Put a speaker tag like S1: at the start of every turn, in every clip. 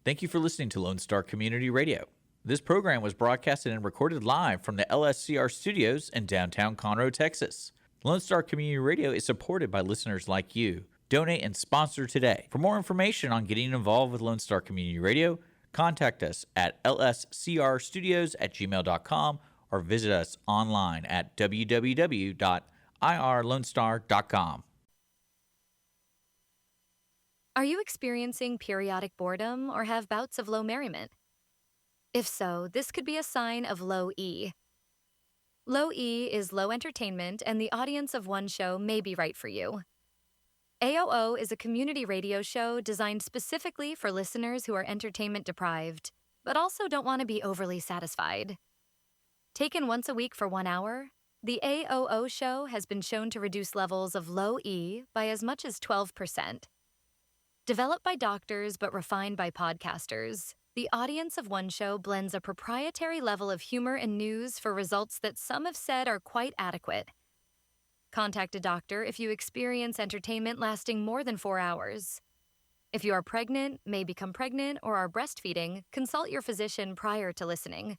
S1: Thank you for listening to Lone Star Community Radio. This program was broadcasted and recorded live from the LSCR studios in downtown Conroe, Texas. Lone Star Community Radio is supported by listeners like you. Donate and sponsor today. For more information on getting involved with Lone Star Community Radio, contact us at lscrstudios@gmail.com or visit us online at www.irlonestar.com.
S2: Are you experiencing periodic boredom or have bouts of low merriment? If so, this could be a sign of low E. Low E is low entertainment, and the audience of one show may be right for you. AOO is a community radio show designed specifically for listeners who are entertainment deprived, but also don't want to be overly satisfied. Taken once a week for 1 hour, the AOO show has been shown to reduce levels of low E by as much as 12%. Developed by doctors but refined by podcasters, the audience of one show blends a proprietary level of humor and news for results that some have said are quite adequate. Contact a doctor if you experience entertainment lasting more than 4 hours. If you are pregnant, may become pregnant, or are breastfeeding, consult your physician prior to listening.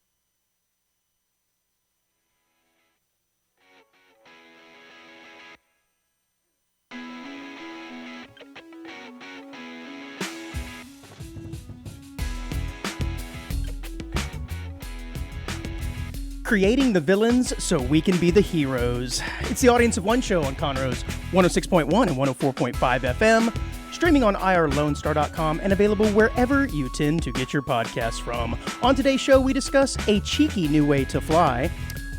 S3: Creating the villains so we can be the heroes. It's the audience of one show on Conroe's 106.1 and 104.5 FM, streaming on irlonestar.com and available wherever you tend to get your podcasts from. On today's show, we discuss a cheeky new way to fly,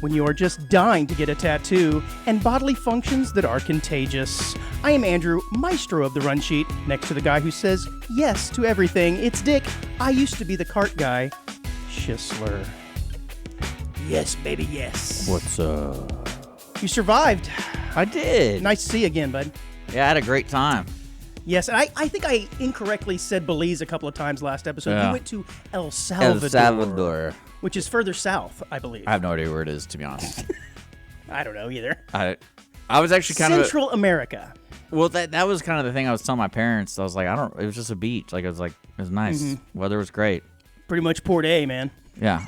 S3: when you are just dying to get a tattoo, and bodily functions that are contagious. I am Andrew, maestro of the run sheet, next to the guy who says yes to everything. It's Dick. I used to be the cart guy, Schisler.
S4: Yes, baby, yes.
S1: What's up?
S3: You survived.
S1: I did.
S3: Nice to see you again, bud.
S1: Yeah, I had a great time.
S3: Yes, and I think I incorrectly said Belize a couple of times last episode.
S1: Yeah.
S3: You went to El Salvador.
S1: El Salvador.
S3: Which is further south, I believe.
S1: I have no idea where it is, to be honest.
S3: I don't know either.
S1: I was actually kind
S3: Central America.
S1: Well, that was kind of the thing I was telling my parents. I was like, it was just a beach. Like, it was nice.
S3: Mm-hmm.
S1: Weather was great.
S3: Pretty much Port A, man.
S1: Yeah.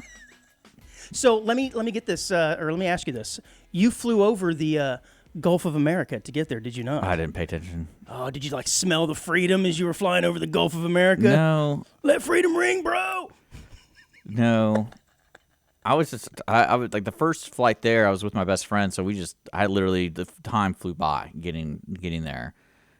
S3: So let me get this, or let me ask you this. You flew over the Gulf of America to get there, did you not?
S1: I didn't pay attention.
S3: Oh, did you like smell the freedom as you were flying over the Gulf of America?
S1: No.
S3: Let freedom ring, bro.
S1: No. I was like the first flight there, I was with my best friend, so the time flew by getting there.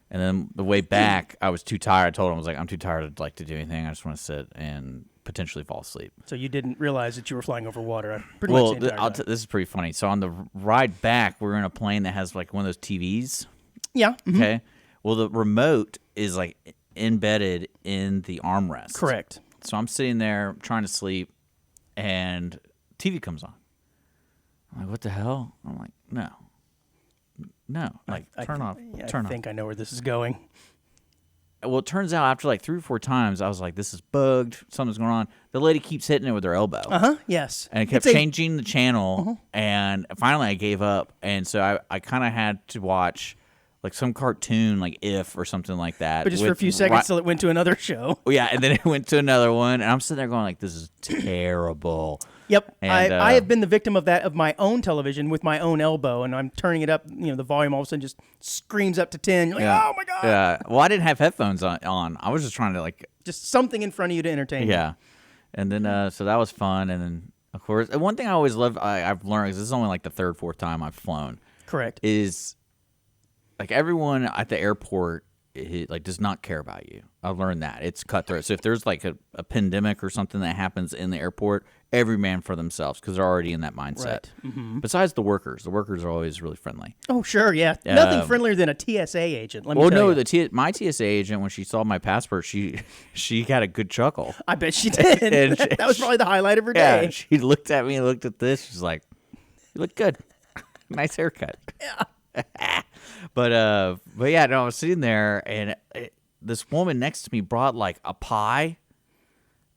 S1: And then the way back, I was too tired. I told him, I was like, I'm too tired to do anything. I just want to sit and potentially fall asleep.
S3: So you didn't realize that you were flying over water pretty much the entire time.
S1: This is pretty funny. So on the ride back, we're in a plane that has like one of those TVs.
S3: Yeah. Mm-hmm.
S1: Okay. Well, the remote is like embedded in the armrest.
S3: Correct.
S1: So I'm sitting there trying to sleep, and TV comes on. I'm like, what the hell? I'm like, no. Turn off.
S3: I think I know where this is going.
S1: Well, it turns out after like 3 or 4 times, I was like, this is bugged. Something's going on. The lady keeps hitting it with her elbow.
S3: Yes.
S1: And it kept changing the channel. And finally I gave up. And so I kind of had to watch like some cartoon, like If or something like that.
S3: But just for a few seconds till it went to another show.
S1: Yeah, and then it went to another one. And I'm sitting there going like, this is terrible.
S3: Yep.
S1: And,
S3: I have been the victim of that, of my own television with my own elbow, and I'm turning it up, the volume all of a sudden just screams up to 10. You're like, oh my God.
S1: Yeah. Well, I didn't have headphones on. I was just trying to
S3: just something in front of you to entertain you.
S1: Yeah. And then, so that was fun. And then, of course, one thing I always love, I've learned, because this is only like the 3rd, 4th time I've flown.
S3: Correct.
S1: Is like everyone at the airport does not care about you. I've learned that. It's cutthroat. So if there's like a pandemic or something that happens in the airport, every man for themselves, because they're already in that mindset. Right. Mm-hmm. Besides the workers are always really friendly.
S3: Oh, sure, yeah. Nothing friendlier than a TSA agent, let me tell you.
S1: Well, no, my TSA agent, when she saw my passport, she got a good chuckle.
S3: I bet she did. And that was probably the highlight of her day.
S1: Yeah, she looked at me and looked at this. She's like, you look good. Nice haircut.
S3: Yeah.
S1: But yeah, no, I was sitting there, and this woman next to me brought like a pie,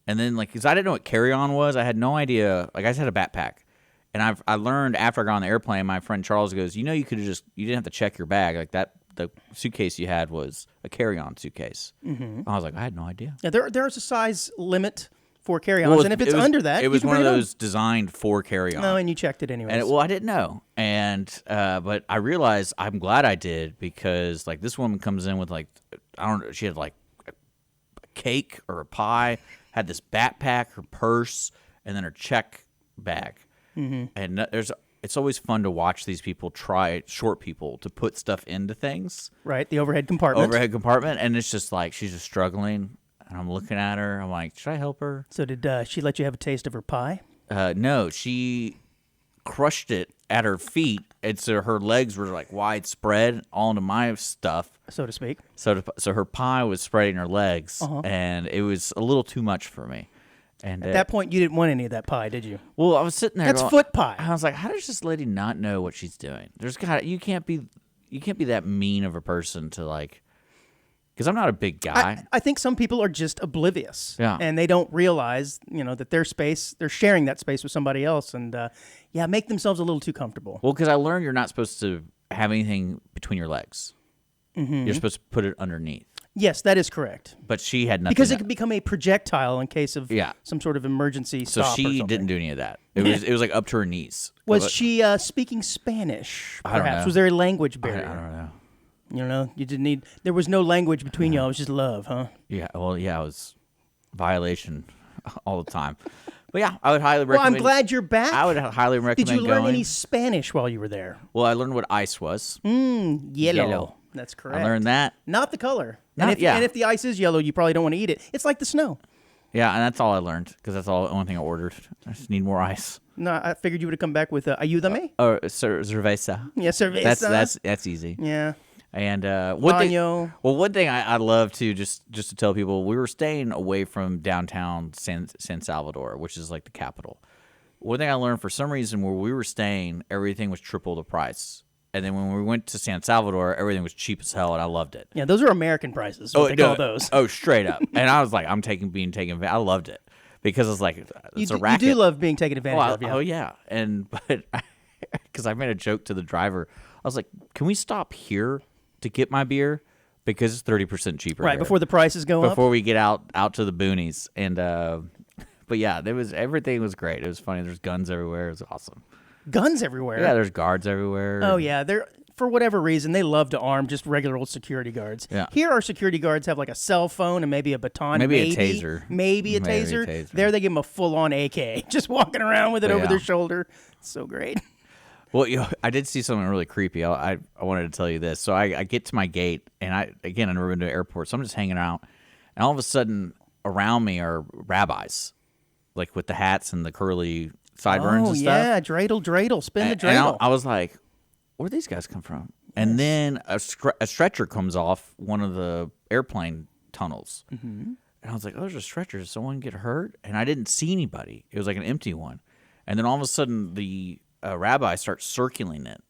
S1: and then because I didn't know what carry-on was, I had no idea. Like I just had a backpack, and I learned after I got on the airplane, my friend Charles goes, you didn't have to check your bag, like that the suitcase you had was a carry-on suitcase. Mm-hmm. I was like, I had no idea.
S3: Yeah, there's a size limit for carry-ons,
S1: Well,
S3: and if it's under that,
S1: it was
S3: you can
S1: one of
S3: bring it
S1: those designed for carry-on.
S3: No, and you checked it anyways.
S1: And I didn't know, and but I realized I'm glad I did because like this woman comes in with like I don't know, she had like a cake or a pie, had this backpack, her purse, and then her check bag. Mm-hmm. And it's always fun to watch these people short people to put stuff into things.
S3: Right, the overhead compartment.
S1: And it's just like she's just struggling. And I'm looking at her. I'm like, should I help her?
S3: So did she let you have a taste of her pie?
S1: No, she crushed it at her feet, and so her legs were like widespread all into my stuff,
S3: so to speak.
S1: So her pie was spreading her legs, and it was a little too much for me. And
S3: at that point, you didn't want any of that pie, did you?
S1: Well, I was sitting there.
S3: That's foot pie.
S1: I was like, how does this lady not know what she's doing? You can't be that mean of a person to like. Because I'm not a big guy.
S3: I think some people are just oblivious.
S1: Yeah.
S3: And they don't realize, that their space, they're sharing that space with somebody else. And, make themselves a little too comfortable.
S1: Well, because I learned you're not supposed to have anything between your legs. Mm-hmm. You're supposed to put it underneath.
S3: Yes, that is correct.
S1: But she had nothing.
S3: Because it could become a projectile in case of some sort of emergency
S1: so
S3: stop or something.
S1: she didn't do any of that. It was like up to her knees.
S3: Was she speaking Spanish, perhaps?
S1: I don't know.
S3: Was there a language barrier?
S1: I don't know.
S3: You didn't need. There was no language between y'all. It was just love, huh?
S1: Yeah. Well, yeah. It was violation all the time. But yeah, I would highly recommend.
S3: Well, I'm glad you're back.
S1: I would highly recommend.
S3: Did you learn
S1: going.
S3: any Spanish while you were there?
S1: Well, I learned what ice was.
S3: Yellow. That's correct.
S1: I learned that.
S3: Not the color.
S1: And
S3: if the ice is yellow, you probably don't want to eat it. It's like the snow.
S1: Yeah, and that's all I learned because that's the only thing I ordered. I just need more ice.
S3: No, I figured you would have come back with ayúdame.
S1: Cerveza.
S3: Yeah, cerveza.
S1: That's easy.
S3: Yeah.
S1: And one thing I love to just to tell people, we were staying away from downtown San Salvador, which is like the capital. One thing I learned, for some reason, where we were staying, everything was triple the price. And then when we went to San Salvador, everything was cheap as hell, and I loved it.
S3: Yeah, those are American prices. What they call those.
S1: Oh, straight up. And I was like, being taken advantage. I loved it because it's like it's a racket.
S3: You do love being taken advantage of. Yeah.
S1: Oh yeah, but because I made a joke to the driver, I was like, "Can we stop here to get my beer because it's 30% cheaper?"
S3: Right
S1: here,
S3: before the prices go up.
S1: Before we get out to the boonies, and but yeah, everything was great. It was funny. There's guns everywhere. It was awesome.
S3: Guns everywhere.
S1: Yeah, there's guards everywhere.
S3: Oh yeah, they're for whatever reason they love to arm just regular old security guards.
S1: Yeah.
S3: Here our security guards have like a cell phone and maybe a baton,
S1: maybe a taser,
S3: maybe a taser. There they give them a full-on AK, just walking around with it over their shoulder. It's so great.
S1: Well, I did see something really creepy. I wanted to tell you this. So I get to my gate, and I've never been to an airport, so I'm just hanging out, and all of a sudden around me are rabbis, like with the hats and the curly sideburns and stuff.
S3: Yeah, dreidel, spin the dreidel.
S1: And I was like, where'd these guys come from? And then a stretcher comes off one of the airplane tunnels. Mm-hmm. And I was like, oh, there's a stretcher. Did someone get hurt? And I didn't see anybody. It was like an empty one. And then all of a sudden, the rabbi starts circling it.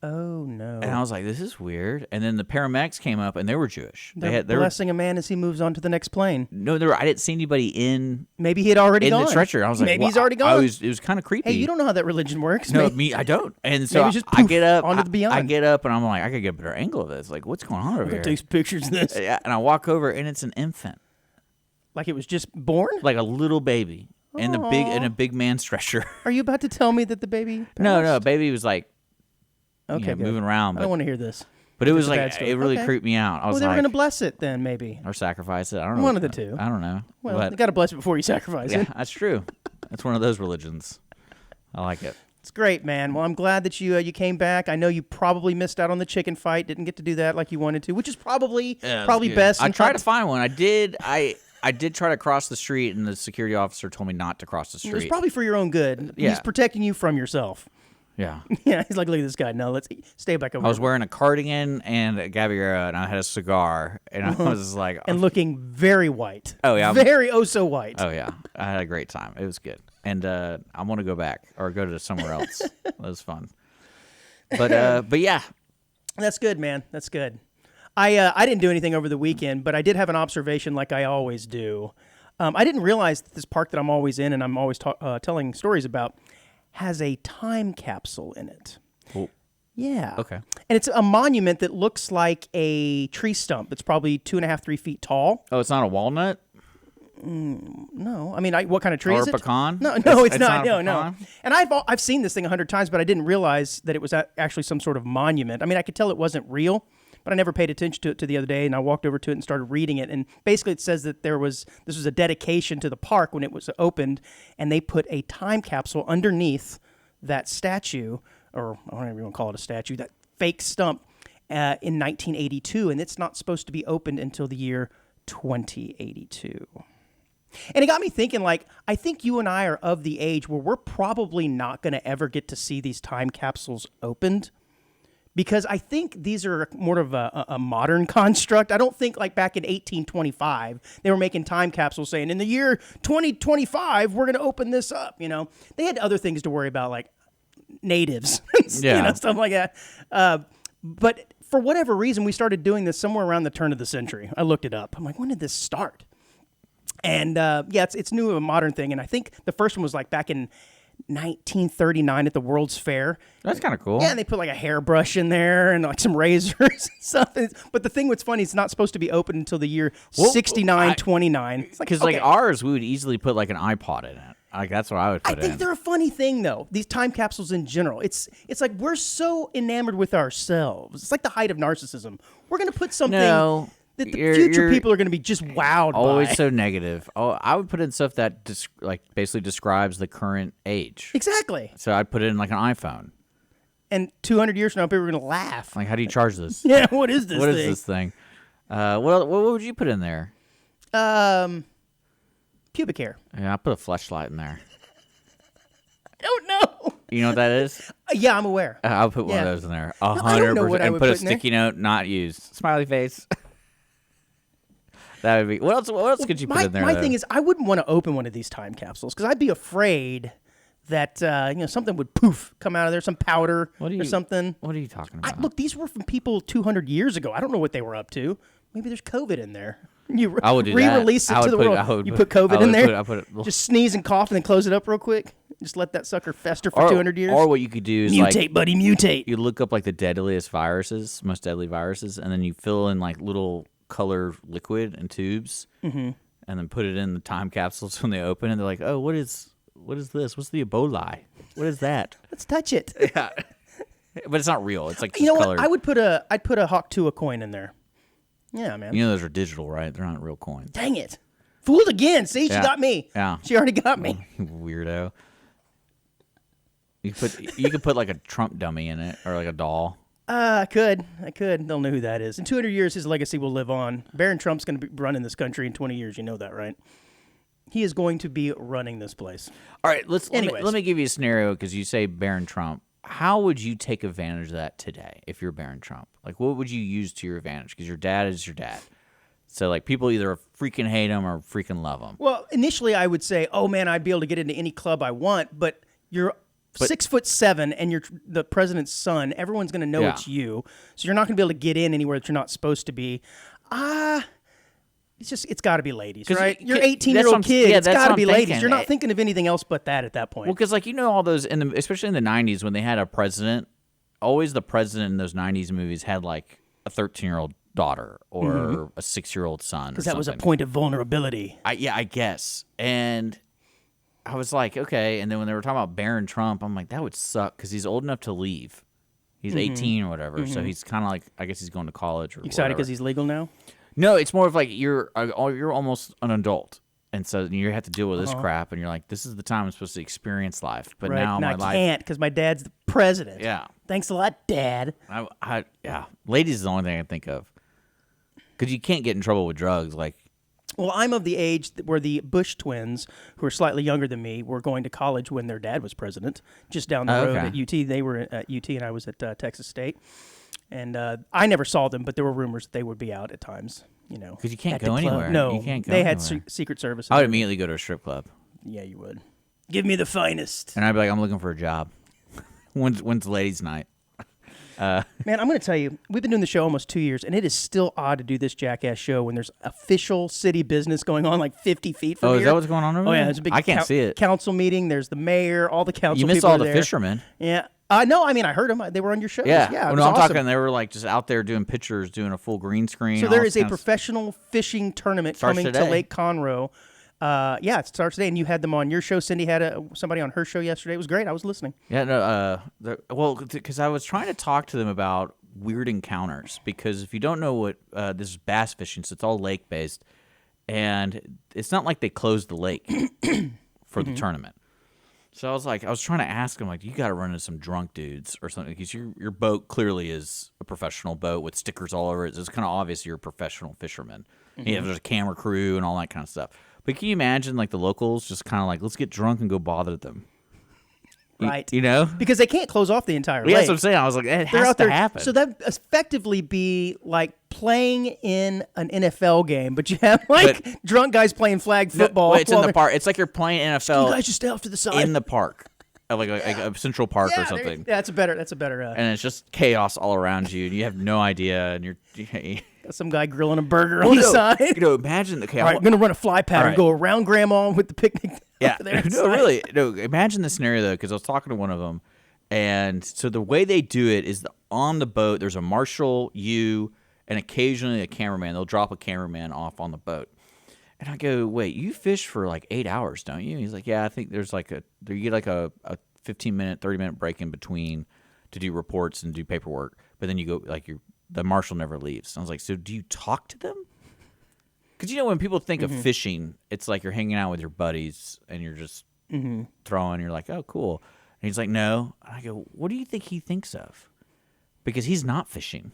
S3: Oh, no.
S1: And I was like, this is weird. And then the paramedics came up, and they were Jewish.
S3: They're blessing a man as he moves on to the next plane.
S1: No, I didn't see anybody in.
S3: Maybe he had already gone.
S1: In the stretcher. I was like,
S3: maybe he's already gone.
S1: It was kind of creepy.
S3: Hey, you don't know how that religion works.
S1: No, I don't. And so I get up.
S3: Onto the beyond.
S1: I get up, and I'm like, I could get a better angle of this. Like, what's going on over here?
S3: Take some pictures of this.
S1: Yeah, and I walk over, and it's an infant.
S3: Like it was just born?
S1: Like a little baby in a big man stretcher.
S3: Are you about to tell me that the baby passed?
S1: No, baby was like
S3: moving
S1: around. But,
S3: I don't want to hear this.
S1: But it was like it really creeped me out. I was
S3: they were going to bless it then, maybe.
S1: Or sacrifice it. I don't know.
S3: One of the two.
S1: I don't know.
S3: Well, you got to bless it before you sacrifice it.
S1: Yeah, that's true. That's one of those religions. I like it.
S3: It's great, man. Well, I'm glad that you came back. I know you probably missed out on the chicken fight. Didn't get to do that like you wanted to, which is probably best.
S1: I tried to find one. I did try to cross the street, and the security officer told me not to cross the street.
S3: It was probably for your own good.
S1: Yeah.
S3: He's protecting you from yourself.
S1: Yeah.
S3: Yeah, he's like, look at this guy. No, let's stay back over
S1: I was wearing a cardigan and a Gaviera, and I had a cigar, and I was like...
S3: and looking very white.
S1: Oh, yeah.
S3: Very so white.
S1: Oh, yeah. I had a great time. It was good. And I want to go back or go to somewhere else. It was fun. But yeah.
S3: That's good, man. That's good. I didn't do anything over the weekend, but I did have an observation like I always do. I didn't realize that this park that I'm always in and I'm always telling stories about has a time capsule in it.
S1: Cool.
S3: Yeah.
S1: Okay.
S3: And it's a monument that looks like a tree stump. It's probably 2.5, 3 feet tall.
S1: Oh, it's not a walnut?
S3: No, I mean, what kind of tree
S1: Or
S3: is
S1: a
S3: it?
S1: pecan?
S3: No, it's not.
S1: a
S3: No.
S1: pecan?
S3: And I've seen this thing 100 times, but I didn't realize that it was actually some sort of monument. I mean, I could tell it wasn't real, but I never paid attention to it the other day, and I walked over to it and started reading it. And basically, it says that this was a dedication to the park when it was opened, and they put a time capsule underneath that statue, or I don't even want to call it a statue, that fake stump, in 1982, and it's not supposed to be opened until the year 2082. And it got me thinking, like, I think you and I are of the age where we're probably not going to ever get to see these time capsules opened, because I think these are more of a modern construct. I don't think like back in 1825, they were making time capsules saying, in the year 2025, we're going to open this up, you know. They had other things to worry about, like natives,
S1: Yeah.
S3: stuff like that. But for whatever reason, we started doing this somewhere around the turn of the century. I looked it up. I'm like, when did this start? And it's new, a modern thing. And I think the first one was like back in 1939 at the World's Fair.
S1: That's kind of cool.
S3: Yeah, and they put like a hairbrush in there and like some razors and stuff. But the thing what's funny, it's not supposed to be open until the year 6929.
S1: Because like ours, we would easily put like an iPod in it. Like that's what I would
S3: I
S1: put
S3: think
S1: in.
S3: they're a funny thing, though. These time capsules in general, it's like we're so enamored with ourselves. It's like the height of narcissism. We're gonna put something that the future people are gonna be just wowed
S1: Always
S3: by.
S1: so negative. Oh, I would put in stuff that basically describes the current age.
S3: Exactly.
S1: So I'd put it in like an iPhone.
S3: And 200 years from now, people are gonna laugh.
S1: Like, how do you charge this?
S3: Yeah, what is this
S1: What
S3: thing?
S1: is this thing? What would you put in there?
S3: Pubic hair.
S1: Yeah, I put a fleshlight in there.
S3: I don't know.
S1: You know what that is?
S3: Yeah, I'm aware.
S1: I'll put one
S3: Yeah.
S1: of those in there.
S3: I don't know what
S1: 100%.
S3: I
S1: And
S3: would
S1: put a
S3: put in there.
S1: sticky note, not used. Smiley face. That would be. What else could you put in there?
S3: My
S1: though?
S3: thing is, I wouldn't want to open one of these time capsules because I'd be afraid that something would poof come out of there, some powder or something.
S1: What are you talking about?
S3: Look, these were from people 200 years ago. I don't know what they were up to. Maybe there's COVID in there. You
S1: I would do that.
S3: re-release it
S1: I
S3: to
S1: would
S3: the
S1: put-
S3: world.
S1: I would
S3: You
S1: put-
S3: put COVID
S1: I
S3: in
S1: would
S3: there.
S1: put- I put it-
S3: Just sneeze and cough and then close it up real quick. Just let that sucker fester for 200 years.
S1: Or what you could do is
S3: mutate, buddy, mutate.
S1: you look up like the deadliest viruses, most deadly viruses, and then you fill in like little color liquid and tubes, and then put it in the time capsules when they open, and they're like, "Oh, what is this? What's the Ebola? What is that?"
S3: Let's touch it.
S1: Yeah, but it's not real. It's like just
S3: You know
S1: colored.
S3: what? I'd put a Hawk Tuah coin in there. Yeah, man.
S1: You know those are digital, right? They're not real coins.
S3: Dang it. Fooled again. See, she
S1: Yeah.
S3: got me.
S1: Yeah.
S3: She already got me.
S1: Weirdo. You could put like a Trump dummy in it or like a doll.
S3: I could. They'll know who that is. In 200 years, his legacy will live on. Barron Trump's going to be running this country in 20 years. You know that, right? He is going to be running this place.
S1: All right, let
S3: Anyways.
S1: me give you a scenario because you say Barron Trump. How would you take advantage of that today if you're Barron Trump? Like, what would you use to your advantage? Because your dad is your dad. So, like, people either freaking hate him or freaking love him.
S3: Well, initially, I would say, oh, man, I'd be able to get into any club I want. But you're 6'7" and you're the president's son. Everyone's going to know
S1: Yeah.
S3: it's you. So you're not going to be able to get in anywhere that you're not supposed to be. It's got to be ladies,
S1: 'Cause
S3: right?
S1: you-
S3: You're
S1: that's
S3: 18-year-old
S1: what I'm-
S3: kids.
S1: yeah,
S3: It's
S1: that's
S3: got
S1: what
S3: to
S1: I'm
S3: be ladies.
S1: thinking.
S3: You're not thinking of anything else but that at that point.
S1: Well, because, like, you know, all those, especially in the 90s when they had a president, always the president in those 90s movies had, like, a 13-year-old daughter or a 6-year-old son.
S3: Because that was a point of vulnerability.
S1: I guess. And I was like, okay. And then when they were talking about Barron Trump, I'm like, that would suck because he's old enough to leave. He's 18 or whatever. So he's kind of like, I guess he's going to college or
S3: You excited
S1: whatever.
S3: because he's legal now?
S1: No, it's more of like you're almost an adult. And so you have to deal with this crap. And you're like, this is the time I'm supposed to experience life. But
S3: Right.
S1: now
S3: And
S1: my
S3: I
S1: life.
S3: can't because my dad's the president.
S1: Yeah.
S3: Thanks a lot, Dad.
S1: Yeah. Ladies is the only thing I can think of. Because you can't get in trouble with drugs. Like,
S3: Well, I'm of the age where the Bush twins, who are slightly younger than me, were going to college when their dad was president, just down the road
S1: okay.
S3: at UT. They were at UT, and I was at Texas State. And I never saw them, but there were rumors that they would be out at times. You know,
S1: 'Cause you can't
S3: at
S1: go
S3: the club.
S1: anywhere.
S3: No,
S1: You can't go
S3: they had
S1: anywhere.
S3: Secret Service.
S1: I would immediately go to a strip club.
S3: Yeah, you would. Give me the finest.
S1: And I'd be like, I'm looking for a job. When's ladies' night?
S3: Man, I'm going to tell you, we've been doing the show almost 2 years, and it is still odd to do this jackass show when there's official city business going on like 50 feet from
S1: Oh,
S3: here.
S1: is that what's going on over
S3: Oh,
S1: there?
S3: yeah, there's a big
S1: I can't see it.
S3: council meeting. There's the mayor, all the council
S1: You miss
S3: people
S1: all
S3: are
S1: the
S3: there.
S1: fishermen.
S3: Yeah. No, I mean, I heard them. They were on your show.
S1: Yeah.
S3: Yeah.
S1: Well, no, I'm talking. They were like just out there doing pictures, doing a full green screen.
S3: So there is a professional fishing tournament coming
S1: today.
S3: to Lake Conroe. Yeah, it starts today, and you had them on your show. Cindy had somebody on her show yesterday. It was great. I was listening.
S1: Yeah, no, because I was trying to talk to them about weird encounters, because if you don't know what this is bass fishing, so it's all lake based, and it's not like they closed the lake for the tournament. So I was trying to ask them, like, you got to run into some drunk dudes or something, because your boat clearly is a professional boat with stickers all over it. So it's kind of obvious you're a professional fisherman. Yeah, there's a camera crew and all that kind of stuff. But can you imagine, like, the locals just kind of like, let's get drunk and go bother them?
S3: Right.
S1: You know?
S3: Because they can't close off the entire lake.
S1: Yeah, that's what I'm saying. I was like, it
S3: They're
S1: has
S3: out
S1: to
S3: there.
S1: happen.
S3: So that effectively be like playing in an NFL game, but you have like drunk guys playing flag football.
S1: It's in the park. It's like you're playing NFL.
S3: You guys just stay off to the side.
S1: In the park. Like a Central Park or something.
S3: That's a better.
S1: And it's just chaos all around you, and you have no idea, and you're
S3: got some guy grilling a burger on the side.
S1: You know, imagine the chaos.
S3: All right, I'm gonna run a fly pattern,
S1: right.
S3: go around Grandma with the picnic.
S1: Yeah,
S3: there.
S1: no, really. No, imagine the scenario though, because I was talking to one of them, and so the way they do it is on the boat. There's a marshal, you, and occasionally a cameraman. They'll drop a cameraman off on the boat. And I go, wait, you fish for like 8 hours, don't you? He's like, yeah, I think there's like you get like a 15-minute, 30-minute break in between to do reports and do paperwork. But then you go, like, the marshal never leaves. And I was like, so do you talk to them? Because, you know, when people think of fishing, it's like you're hanging out with your buddies and you're just throwing. You're like, oh, cool. And he's like, no. And I go, what do you think he thinks of? Because he's not fishing.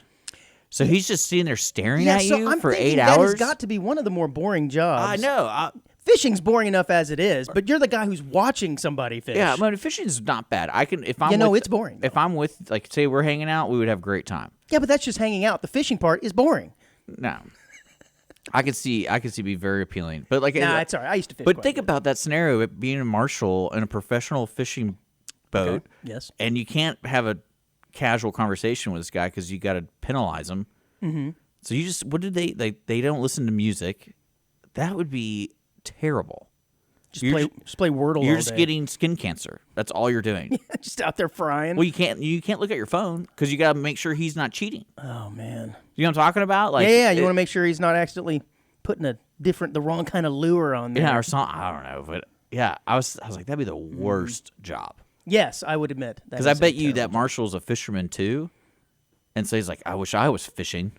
S1: So he's just sitting there staring at you
S3: I'm
S1: for 8
S3: thinking
S1: hours?
S3: That has got to be one of the more boring jobs.
S1: I know.
S3: Fishing's boring enough as it is, but you're the guy who's watching somebody fish.
S1: Yeah, I mean, fishing's not bad. I can if I'm
S3: it's boring, though.
S1: If I'm with, like, say we're hanging out, we would have a great time.
S3: Yeah, but that's just hanging out. The fishing part is boring.
S1: No. I could see be very appealing. But like
S3: Nah, it's all right. I used to fish.
S1: But
S3: quite
S1: think
S3: a bit.
S1: about that scenario, it being a marshal in a professional fishing boat.
S3: Okay. Yes.
S1: And you can't have a casual conversation with this guy because you got to penalize him. Mm-hmm. So you just, what did they don't listen to music. That would be terrible.
S3: Just play Wordle.
S1: You're
S3: all
S1: just
S3: day.
S1: getting skin cancer. That's all you're doing.
S3: Just out there frying.
S1: Well, you can't look at your phone because you got to make sure he's not cheating.
S3: Oh man.
S1: You know what I'm talking about? Like,
S3: Yeah. You want to make sure he's not accidentally putting the wrong kind of lure on there.
S1: Yeah, or something. I don't know, but yeah, I was like, that'd be the worst job.
S3: Yes, I would admit.
S1: Because I bet you that Marshall's a fisherman too, and so he's like, I wish I was fishing.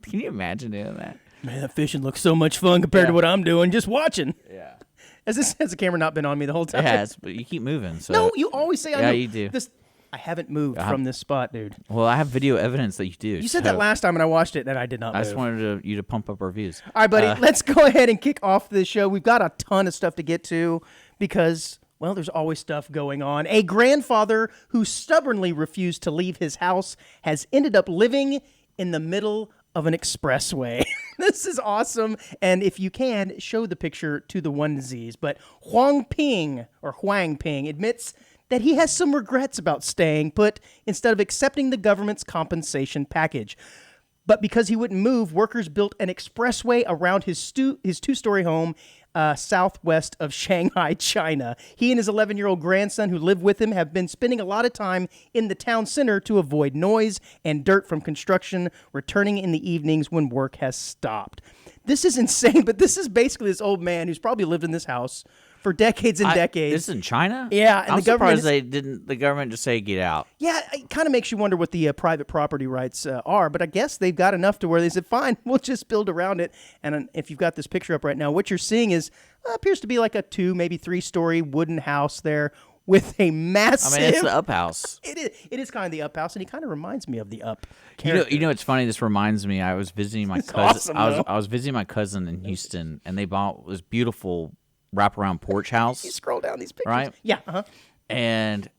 S1: Can you imagine doing that?
S3: Man, that fishing looks so much fun compared to what I'm doing, just watching.
S1: Yeah.
S3: Has the camera not been on me the whole time?
S1: It has, but you keep moving. So.
S3: No, you always say I
S1: Yeah,
S3: know.
S1: you do.
S3: I haven't moved from this spot, dude.
S1: Well, I have video evidence that you do.
S3: You said that last time, and I watched it, and I did not move.
S1: I just wanted you to pump up our views.
S3: All right, buddy, let's go ahead and kick off the show. We've got a ton of stuff to get to because, well, there's always stuff going on. A grandfather who stubbornly refused to leave his house has ended up living in the middle of an expressway. This is awesome. And if you can, show the picture to the onesies. But Huang Ping admits that he has some regrets about staying put instead of accepting the government's compensation package. But because he wouldn't move, workers built an expressway around his two-story home southwest of Shanghai, China. He and his 11-year-old grandson who live with him have been spending a lot of time in the town center to avoid noise and dirt from construction, returning in the evenings when work has stopped. This is insane, but this is basically this old man who's probably lived in this house for decades and decades.
S1: This is in China?
S3: Yeah, and
S1: I'm
S3: the government
S1: surprised the government just say get out.
S3: Yeah, it kind of makes you wonder what the private property rights are, but I guess they've got enough to where they said, fine, we'll just build around it. And if you've got this picture up right now, what you're seeing is appears to be like a 2, maybe 3-story wooden house there with a massive...
S1: I mean, it's the Up House.
S3: It is kind of the Up House, and he kind of reminds me of the Up character.
S1: You know, it's funny. This reminds me. I was visiting my cousin.
S3: Awesome,
S1: I was visiting my cousin in Houston, and they bought this beautiful wraparound porch house.
S3: You scroll down these pictures.
S1: Right?
S3: Yeah. Uh-huh.
S1: And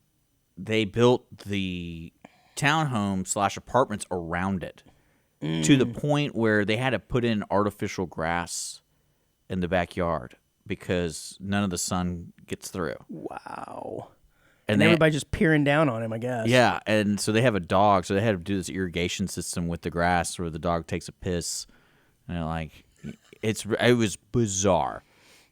S1: they built the townhome / apartments around it to the point where they had to put in artificial grass in the backyard because none of the sun gets through.
S3: Wow.
S1: And
S3: everybody just peering down on him, I guess.
S1: Yeah, and so they have a dog, so they had to do this irrigation system with the grass where the dog takes a piss, and it was bizarre.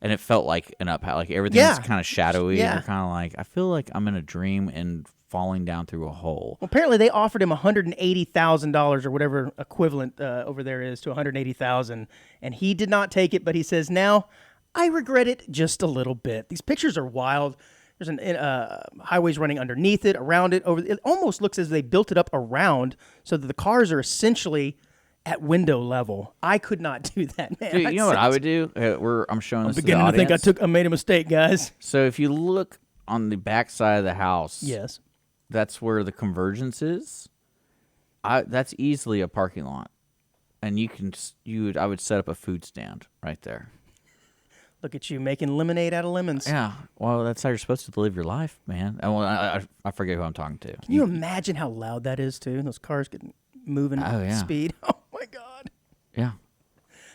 S1: and it felt like an up, like everything was kind of shadowy.
S3: Yeah.
S1: You're kind of like, I feel like I'm in a dream and falling down through a hole.
S3: Well, apparently they offered him $180,000 or whatever equivalent over there is to $180,000, and he did not take it. But he says, now I regret it just a little bit. These pictures are wild. There's highways running underneath it, around it. It almost looks as they built it up around so that the cars are essentially at window level. I could not do that, man.
S1: Dude, you know what I would do? I'm showing this to the
S3: Beginning to
S1: audience.
S3: think I made a mistake, guys.
S1: So if you look on the back side of the house,
S3: Yes.
S1: that's where the convergence is. That's easily a parking lot, and I would set up a food stand right there.
S3: Look at you making lemonade out of lemons.
S1: Yeah, well, that's how you're supposed to live your life, man. I forget who I'm talking to.
S3: Can you imagine how loud that is, too? Those cars getting moving at speed. Oh, my God.
S1: Yeah.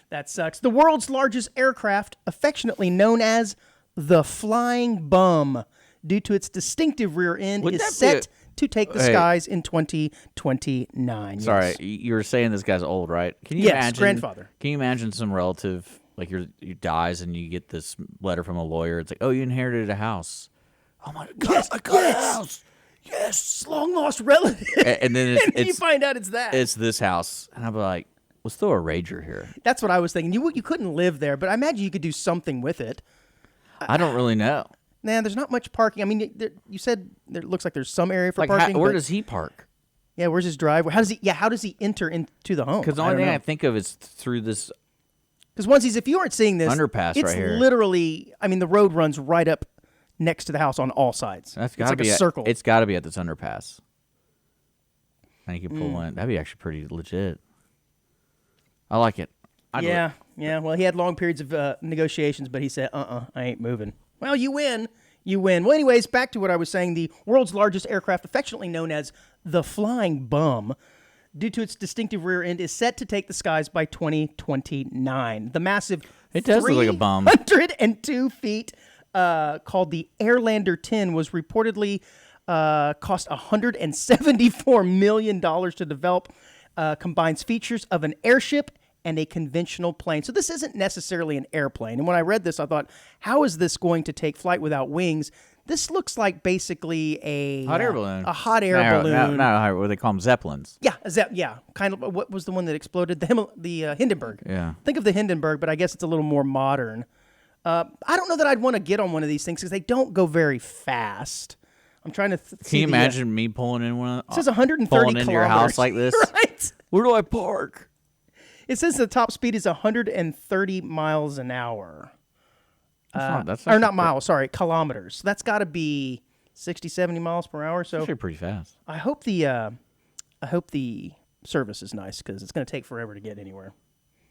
S3: That sucks. The world's largest aircraft, affectionately known as the Flying Bum, due to its distinctive rear end,
S1: Wouldn't
S3: is
S1: that
S3: set to take the skies in 2029.
S1: Sorry,
S3: Yes.
S1: you were saying this guy's old, right? Can you
S3: Yes,
S1: imagine,
S3: grandfather.
S1: Can you imagine some relative, like you dies and you get this letter from a lawyer? It's like, oh, you inherited a house. Oh, my God,
S3: Yes,
S1: I got a
S3: yes.
S1: house.
S3: Yes, long lost relative.
S1: And then
S3: and you find out it's that.
S1: It's this house. And I'll be like, let's throw a rager here.
S3: That's what I was thinking. You couldn't live there, but I imagine you could do something with it.
S1: I don't really know.
S3: Man, there's not much parking. I mean, you said there looks like there's some area for
S1: Like,
S3: parking.
S1: where
S3: but-
S1: does he park?
S3: Yeah, where's his driveway? How does he enter into the home?
S1: Because the only thing I think of is through this.
S3: Because if you aren't seeing this,
S1: Underpass
S3: it's
S1: right here.
S3: literally, I mean, the road runs right up next to the house on all sides.
S1: That's
S3: It's
S1: got to
S3: like
S1: be
S3: a circle.
S1: It's got to be at this underpass. And you can pull in. That'd be actually pretty legit. I like it.
S3: Yeah. Well, he had long periods of negotiations, but he said, I ain't moving. Well, you win. Well, anyways, back to what I was saying. The world's largest aircraft, affectionately known as the Flying Bum, due to its distinctive rear end, is set to take the skies by 2029. The massive
S1: It does look like a bum.
S3: 102 feet, called the Airlander 10, was reportedly cost $174 million to develop, combines features of an airship and a conventional plane. So this isn't necessarily an airplane. And when I read this, I thought, how is this going to take flight without wings? This looks like basically a
S1: Hot air balloon.
S3: A hot air balloon.
S1: No, what they call them, Zeppelins.
S3: Yeah, kind of. What was the one that exploded? The Hindenburg.
S1: Yeah.
S3: Think of the Hindenburg, but I guess it's a little more modern. I don't know that I'd want to get on one of these things because they don't go very fast. I'm trying to see.
S1: Can you imagine me pulling in one?
S3: It says 130
S1: pulling
S3: kilometers.
S1: into your house like this?
S3: Right.
S1: Where do I park?
S3: It says the top speed is 130 miles an hour.
S1: That's
S3: Or not miles, sorry, kilometers. So that's got to be 60, 70 miles per hour. So
S1: actually pretty fast.
S3: I hope the service is nice because it's going to take forever to get anywhere.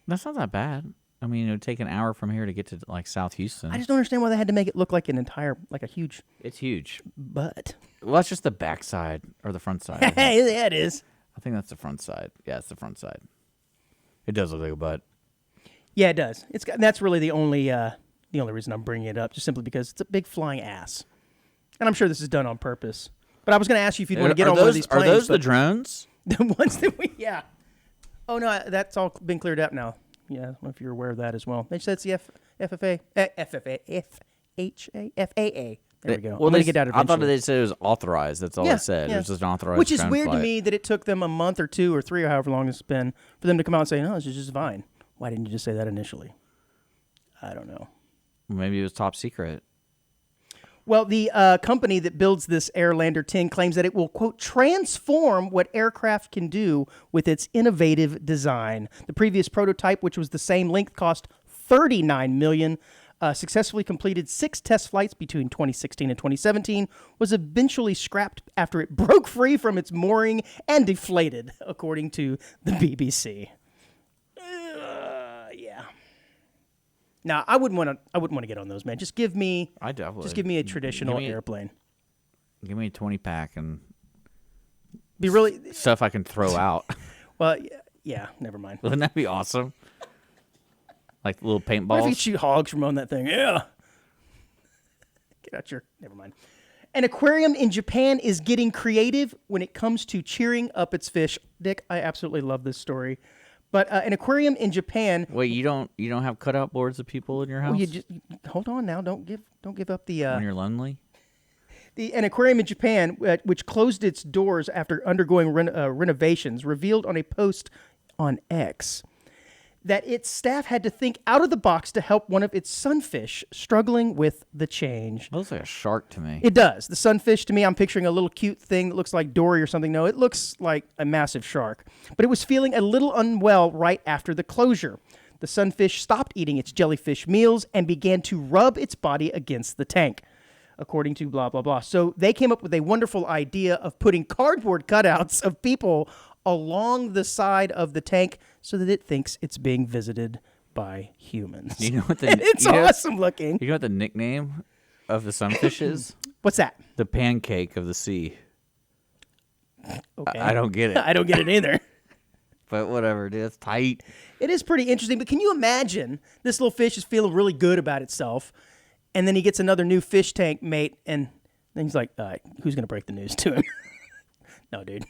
S1: That's not that bad. I mean, it would take an hour from here to get to like South Houston.
S3: I just don't understand why they had to make it look like a huge
S1: It's huge.
S3: butt.
S1: Well, that's just the back side or the front side. I think.
S3: Hey, yeah, it is.
S1: I think that's the front side. Yeah, it's the front side. It does look like a butt.
S3: Yeah, it does. That's really the only reason I'm bringing it up, just simply because it's a big flying ass, and I'm sure this is done on purpose. But I was going to ask you if you'd want to get on one of these planes.
S1: Are those the drones?
S3: The ones that yeah. Oh, no, that's all been cleared up now. Yeah, I don't know if you're aware of that as well. They said it's the FAA. There we go.
S1: Well,
S3: I'm going to get out
S1: I thought
S3: eventually.
S1: they said it was authorized. That's all
S3: Yeah,
S1: they said.
S3: yeah.
S1: It was just an authorized
S3: Which is
S1: drone
S3: weird to
S1: flight.
S3: me that it took them a month or 2 or 3 or however long it's been for them to come out and say, no, this is just fine. Why didn't you just say that initially? I don't know.
S1: Maybe it was top secret.
S3: Well, the company that builds this Airlander 10 claims that it will, quote, transform what aircraft can do with its innovative design. The previous prototype, which was the same length, cost $39 million, successfully completed 6 test flights between 2016 and 2017, was eventually scrapped after it broke free from its mooring and deflated, according to the BBC. Yeah. Now, I wouldn't want to get on those, man. Just give me
S1: I definitely.
S3: Just give me a traditional airplane.
S1: Give me a 20-pack and
S3: Be really
S1: stuff I can throw out.
S3: well. Yeah. Never mind.
S1: Wouldn't that be awesome? Like little
S3: What if you
S1: paintballs.
S3: shoot hogs from on that thing? Yeah. Get out your. Never mind. An aquarium in Japan is getting creative when it comes to cheering up its fish. Dick, I absolutely love this story. But an aquarium in Japan.
S1: Wait, you don't have cutout boards of people in your house
S3: Well, hold on now. Don't give up the.
S1: when you're lonely?
S3: An aquarium in Japan, which closed its doors after undergoing renovations, revealed on a post on X that its staff had to think out of the box to help one of its sunfish struggling with the change.
S1: It looks like a shark to me.
S3: It does. The sunfish, to me, I'm picturing a little cute thing that looks like Dory or something. No, it looks like a massive shark. But it was feeling a little unwell right after the closure. The sunfish stopped eating its jellyfish meals and began to rub its body against the tank, according to blah, blah, blah. So they came up with a wonderful idea of putting cardboard cutouts of people along the side of the tank so that it thinks it's being visited by humans.
S1: You know what
S3: It's awesome looking.
S1: You know what the nickname of the sunfish is?
S3: What's that?
S1: The pancake of the sea.
S3: Okay.
S1: I don't get it.
S3: I don't get it either.
S1: But whatever, dude. It's tight.
S3: It is pretty interesting, but can you imagine this little fish is feeling really good about itself, and then he gets another new fish tank mate, and then he's like, all right, who's going to break the news to him? No, dude.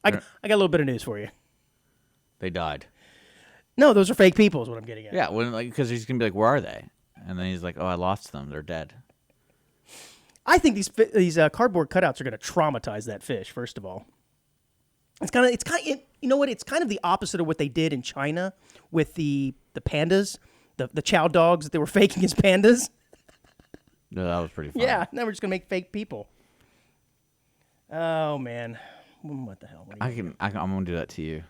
S3: I got a little bit of news for you.
S1: They died.
S3: No, those are fake people is what I'm getting at.
S1: Yeah, because he's going to be like, where are they? And then he's like, oh, I lost them. They're dead.
S3: I think these cardboard cutouts are going to traumatize that fish, first of all. It's kind of you know what? It's kind of the opposite of what they did in China with the pandas, the chow dogs that they were faking as pandas.
S1: No, that was pretty fun.
S3: Yeah, now we're just going to make fake people. Oh, man. What the hell?
S1: I'm going to do that to you.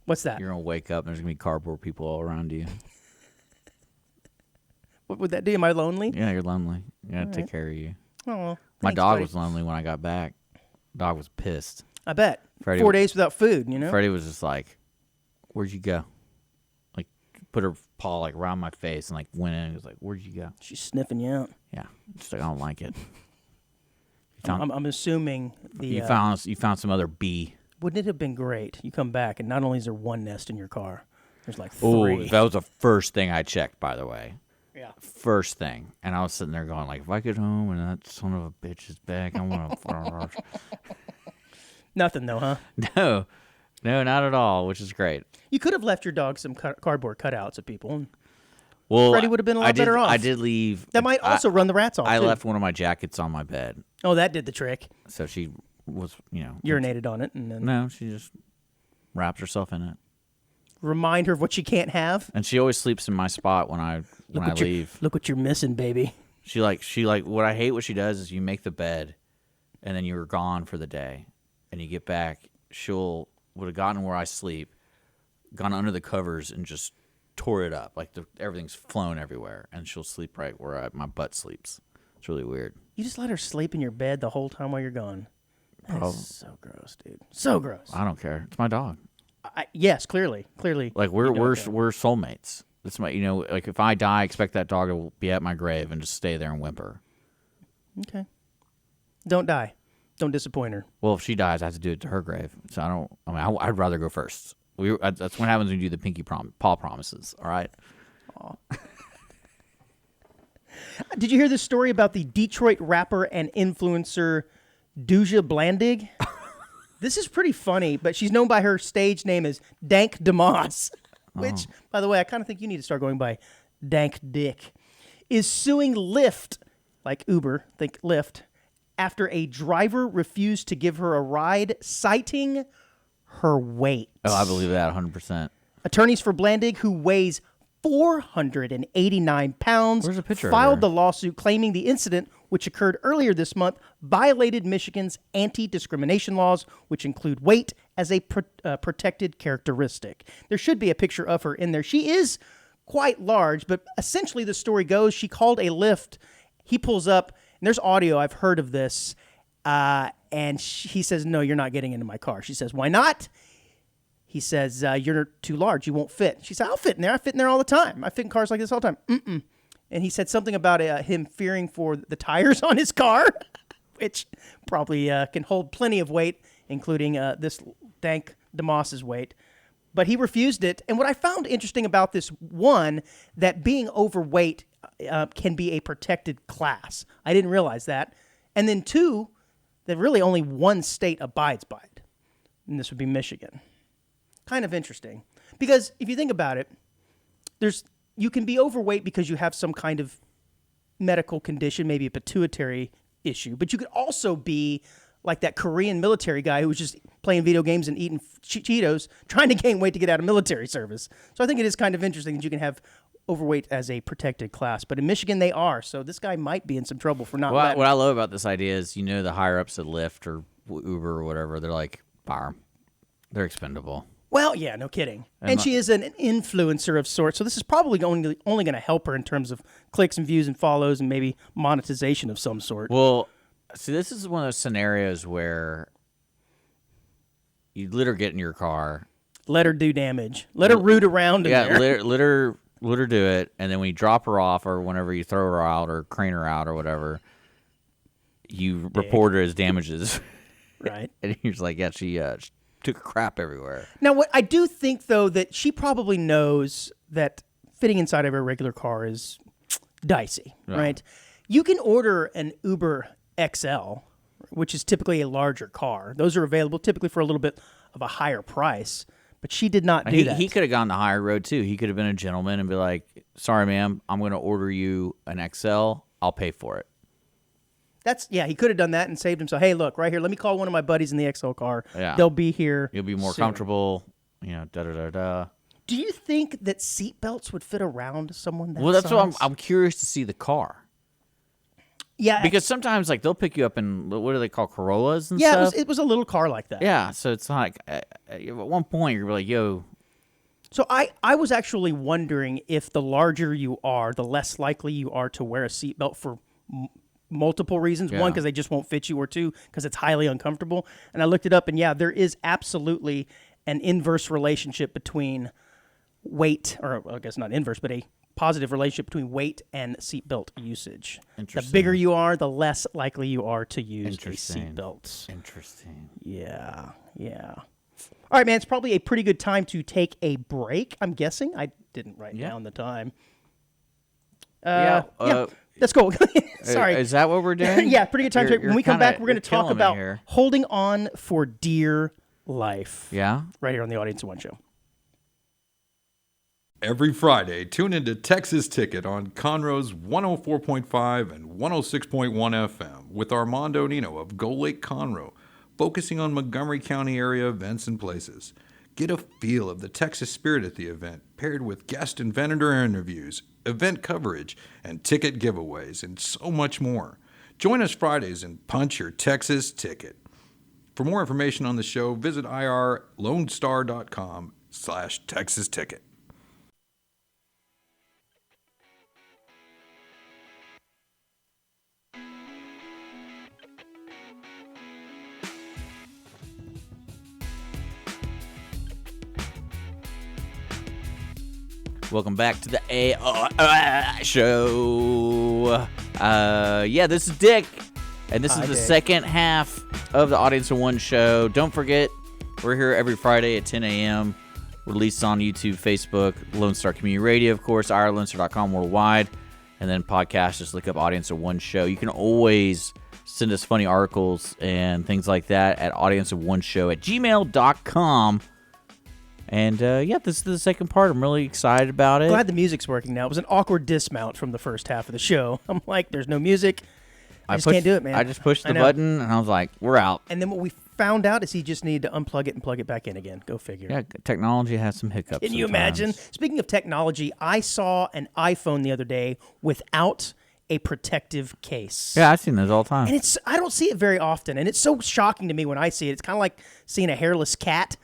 S3: What's that?
S1: You're going to wake up and there's going to be cardboard people all around you.
S3: What would that do? Am I lonely?
S1: Yeah, you're lonely. You got to take care of you.
S3: Oh,
S1: My
S3: thanks,
S1: dog
S3: buddy.
S1: was lonely when I got back. Dog was pissed.
S3: I bet.
S1: Freddie
S3: 4 days without food, you know?
S1: Freddie was just like, where'd you go? Like, put her paw like around my face and like went in and was like, where'd you go?
S3: She's sniffing you out.
S1: Yeah. Just like, I don't like it.
S3: I'm assuming
S1: You found some other bee.
S3: Wouldn't it have been great? You come back, and not only is there one nest in your car, there's like
S1: Oh,
S3: three.
S1: that was the first thing I checked, by the way.
S3: Yeah.
S1: First thing. And I was sitting there going, like, if I get home and that son of a bitch is back, I'm going to...
S3: Nothing, though, huh?
S1: No, not at all, which is great.
S3: You could have left your dog some cardboard cutouts of people. And
S1: Well,
S3: Freddie would have been a lot better off.
S1: I did leave.
S3: that might also run the rats off,
S1: I
S3: too.
S1: left one of my jackets on my bed.
S3: Oh, that did the trick.
S1: So she was,
S3: Urinated on it, and then
S1: No, she just wrapped herself in it.
S3: remind her of what she can't have.
S1: And she always sleeps in my spot when I leave.
S3: Look what you're missing, baby.
S1: She what I hate what she does is you make the bed and then you're gone for the day and you get back, would have gotten where I sleep, gone under the covers and just tore it up. Like everything's flown everywhere and she'll sleep right where my butt sleeps. It's really weird.
S3: You just let her sleep in your bed the whole time while you're gone. That's so gross, dude. So gross.
S1: I don't care. It's my dog.
S3: Yes, clearly.
S1: Like we're soulmates. That's my like if I die, I expect that dog to be at my grave and just stay there and whimper.
S3: Okay. Don't die. Don't disappoint her.
S1: Well, if she dies, I have to do it to her grave. So I'd rather go first. That's what happens when you do the pinky paw promises. All right.
S3: Did you hear this story about the Detroit rapper and influencer Duja Blandig? This is pretty funny, but she's known by her stage name as Dank DeMoss, which, by the way, I kind of think you need to start going by Dank Dick, is suing Lyft, like Uber, think Lyft, after a driver refused to give her a ride, citing her weight.
S1: Oh, I believe that 100%.
S3: Attorneys for Blandig, who weighs 489 pounds,
S1: Where's a picture of
S3: filed
S1: her?
S3: the lawsuit claiming the incident, which occurred earlier this month, violated Michigan's anti-discrimination laws, which include weight as a protected characteristic. There should be a picture of her in there. She is quite large, but essentially the story goes, she called a Lyft. He pulls up, and there's audio. I've heard of this. And he says, no, you're not getting into my car. She says, why not? He says, you're too large. You won't fit. She said, I'll fit in there. I fit in there all the time. I fit in cars like this all the time. Mm-mm. And he said something about him fearing for the tires on his car, which probably can hold plenty of weight, including this Dank DeMoss's weight. But he refused it. And what I found interesting about this, one, that being overweight can be a protected class. I didn't realize that. And then two, that really only one state abides by it. And this would be Michigan. kind of interesting. Because if you think about it, you can be overweight because you have some kind of medical condition, maybe a pituitary issue, but you could also be like that Korean military guy who was just playing video games and eating Cheetos, trying to gain weight to get out of military service. So I think it is kind of interesting that you can have overweight as a protected class. But in Michigan, they are. So this guy might be in some trouble for not letting.
S1: What I love about this idea is, the higher-ups at Lyft or Uber or whatever, they're like, fire 'em. They're expendable.
S3: Well, yeah, no kidding. And she is an influencer of sorts, so this is probably only going to help her in terms of clicks and views and follows and maybe monetization of some sort.
S1: Well, see, this is one of those scenarios where you let her get in your car.
S3: Let her do damage. Let her root around in there.
S1: let her do it, and then when you drop her off or whenever you throw her out or crane her out or whatever, you report her as damages.
S3: Right.
S1: And you're just like, yeah, she took crap everywhere.
S3: Now, what I do think, though, that she probably knows that fitting inside of a regular car is dicey, right? You can order an Uber XL, which is typically a larger car. Those are available typically for a little bit of a higher price, but she did not do that.
S1: He could have gone the higher road, too. He could have been a gentleman and be like, sorry, ma'am, I'm going to order you an XL. I'll pay for it.
S3: He could have done that and saved himself. Hey, look, right here, let me call one of my buddies in the XL car.
S1: Yeah.
S3: They'll be here.
S1: You'll be more
S3: soon.
S1: comfortable, da-da-da-da.
S3: Do you think that seatbelts would fit around someone that size?
S1: Well, that's what I'm curious to see the car.
S3: Yeah.
S1: Because sometimes, like, they'll pick you up in, what do they call, Corollas and
S3: yeah,
S1: stuff?
S3: it was a little car like that.
S1: Yeah, so it's like, at one point, you're like, yo.
S3: So I was actually wondering if the larger you are, the less likely you are to wear a seatbelt for multiple reasons.
S1: Yeah.
S3: One, because they just won't fit you, or two, because it's highly uncomfortable. And I looked it up, and yeah, there is absolutely an inverse relationship between weight, or I guess not inverse, but a positive relationship between weight and seatbelt usage. The bigger you are, the less likely you are to use a seatbelt.
S1: Interesting.
S3: Yeah. All right, man, it's probably a pretty good time to take a break, I'm guessing. I didn't write down the time. Let's go. Sorry.
S1: Is that what we're doing?
S3: Yeah, pretty good time. When we come back, we're going to talk about
S1: here.
S3: holding on for dear life.
S1: Yeah?
S3: Right here on the Audience of One show.
S5: Every Friday, tune into Texas Ticket on Conroe's 104.5 and 106.1 FM with Armando Nino of Gull Lake Conroe, focusing on Montgomery County area events and places. Get a feel of the Texas spirit at the event, paired with guest and vendor interviews, event coverage, and ticket giveaways, and so much more. Join us Fridays and punch your Texas ticket. For more information on the show, visit irlonestar.com/Texas Ticket.
S1: Welcome back to the show. This is Dick, and this is the second half of the Audience of One show. Don't forget, we're here every Friday at 10 a.m. Released on YouTube, Facebook, Lone Star Community Radio, of course, irlonestar.com worldwide, and then podcast. Just look up Audience of One show. You can always send us funny articles and things like that at audienceofOneShow@gmail.com. And, this is the second part. I'm really excited about it.
S3: Glad the music's working now. It was an awkward dismount from the first half of the show. I'm like, there's no music. I just can't do it, man.
S1: I just pushed the button, and I was like, we're out.
S3: And then what we found out is he just needed to unplug it and plug it back in again. Go figure.
S1: Yeah, technology has some hiccups.
S3: Can you imagine? Speaking of technology, I saw an iPhone the other day without a protective case.
S1: Yeah, I've seen those all the time.
S3: And I don't see it very often, and it's so shocking to me when I see it. It's kind of like seeing a hairless cat.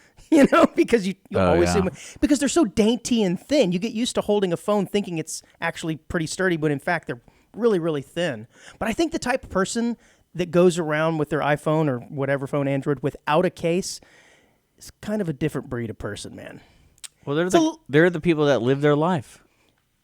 S3: Because you always see them, because they're so dainty and thin. You get used to holding a phone thinking it's actually pretty sturdy, but in fact, they're really, really thin. But I think the type of person that goes around with their iPhone or whatever phone, Android, without a case is kind of a different breed of person, man.
S1: Well, they're the people that live their life.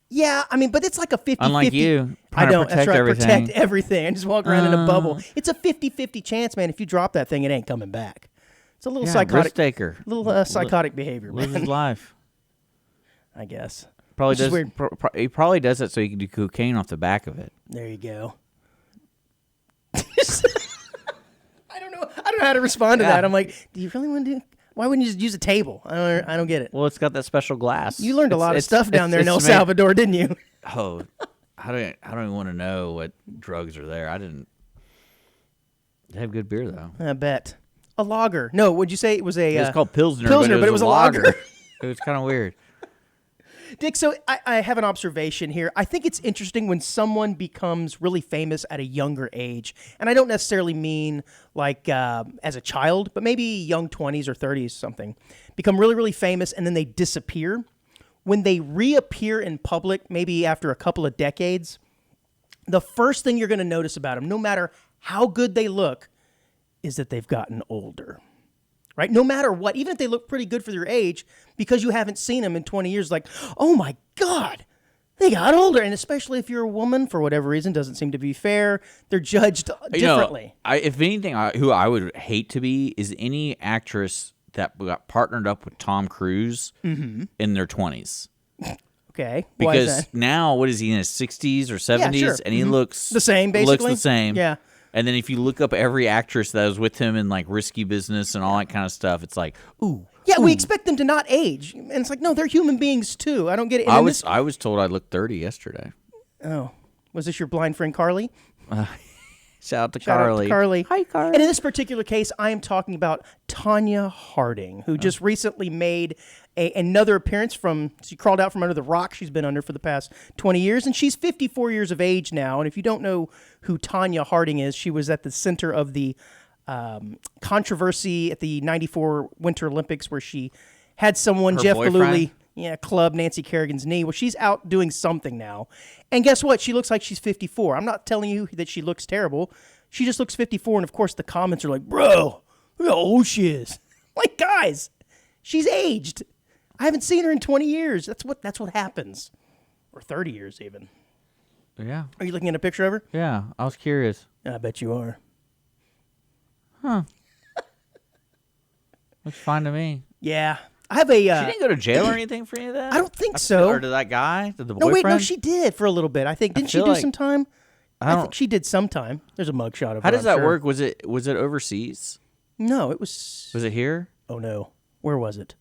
S3: Yeah, I mean, but it's like a 50-50.
S1: Unlike you,
S3: I don't. That's right,
S1: everything.
S3: Protect everything. And just walk around in a bubble. It's a 50-50 chance, man. If you drop that thing, it ain't coming back. It's a little psychotic.
S1: Risk taker.
S3: Little psychotic behavior, man.
S1: Lives his life.
S3: I guess.
S1: Probably does. He probably does it so he can do cocaine off the back of it.
S3: There you go. I don't know how to respond to that. I'm like, do you really want to do? Why wouldn't you just use a table? I don't get it.
S1: Well, it's got that special glass.
S3: You learned a lot of stuff down there in El Salvador, didn't you?
S1: Oh, I don't even want to know what drugs are there. I didn't. They have good beer though.
S3: I bet. A lager. No, would you say it was a...
S1: It's called Pilsner,
S3: but it was a lager.
S1: It was kind of weird.
S3: Dick, so I have an observation here. I think it's interesting when someone becomes really famous at a younger age. And I don't necessarily mean like as a child, but maybe young 20s or 30s something. Become really, really famous and then they disappear. When they reappear in public, maybe after a couple of decades, the first thing you're going to notice about them, no matter how good they look, is that they've gotten older. Right? No matter what, even if they look pretty good for their age, because you haven't seen them in 20 years, like, oh my God, they got older. And especially if you're a woman, for whatever reason, doesn't seem to be fair. They're judged differently.
S1: If anything, who I would hate to be is any actress that got partnered up with Tom Cruise in their 20s.
S3: Okay. Why is
S1: Because
S3: that?
S1: now, what is he, in his 60s or 70s?
S3: sure.
S1: And he looks...
S3: The same, basically?
S1: Looks the same.
S3: Yeah.
S1: And then if you look up every actress that was with him in like Risky Business and all that kind of stuff, it's like, ooh.
S3: Yeah, we expect them to not age. And it's like, no, they're human beings too. I don't get it. And
S1: I was told I looked 30 yesterday.
S3: Oh. Was this your blind friend Carly?
S1: Shout out to
S3: Shout out
S1: Carly.
S3: to Carly.
S1: Hi, Carly.
S3: And in this particular case, I am talking about Tanya Harding, who just recently made another appearance she crawled out from under the rock she's been under for the past 20 years, and she's 54 years of age now. And if you don't know who Tanya Harding is, she was at the center of the controversy at the 94 Winter Olympics where she had someone,
S1: Her
S3: Jeff
S1: boyfriend?
S3: Gillooly, club Nancy Kerrigan's knee. Well, she's out doing something now. And guess what? She looks like she's 54. I'm not telling you that she looks terrible. She just looks 54. And, of course, the comments are like, bro, look how old she is. Like, guys, she's aged. I haven't seen her in 20 years. That's what happens. Or 30 years even.
S1: Yeah.
S3: Are you looking at a picture of her?
S1: Yeah. I was curious.
S3: I bet you are.
S1: Looks fine to me.
S3: Yeah. I have a...
S1: She didn't go to jail or anything for any of that?
S3: I don't think so.
S1: Or did that guy? Did the
S3: No,
S1: boyfriend?
S3: wait, no, she did for a little bit. I think. Didn't she
S1: feel
S3: do
S1: like-
S3: some time? I
S1: don't-
S3: think she did some time. There's a mugshot of her.
S1: How does
S3: I'm
S1: that
S3: sure.
S1: work? Was it overseas?
S3: No, it was...
S1: Was it here?
S3: Oh, no. Where was it?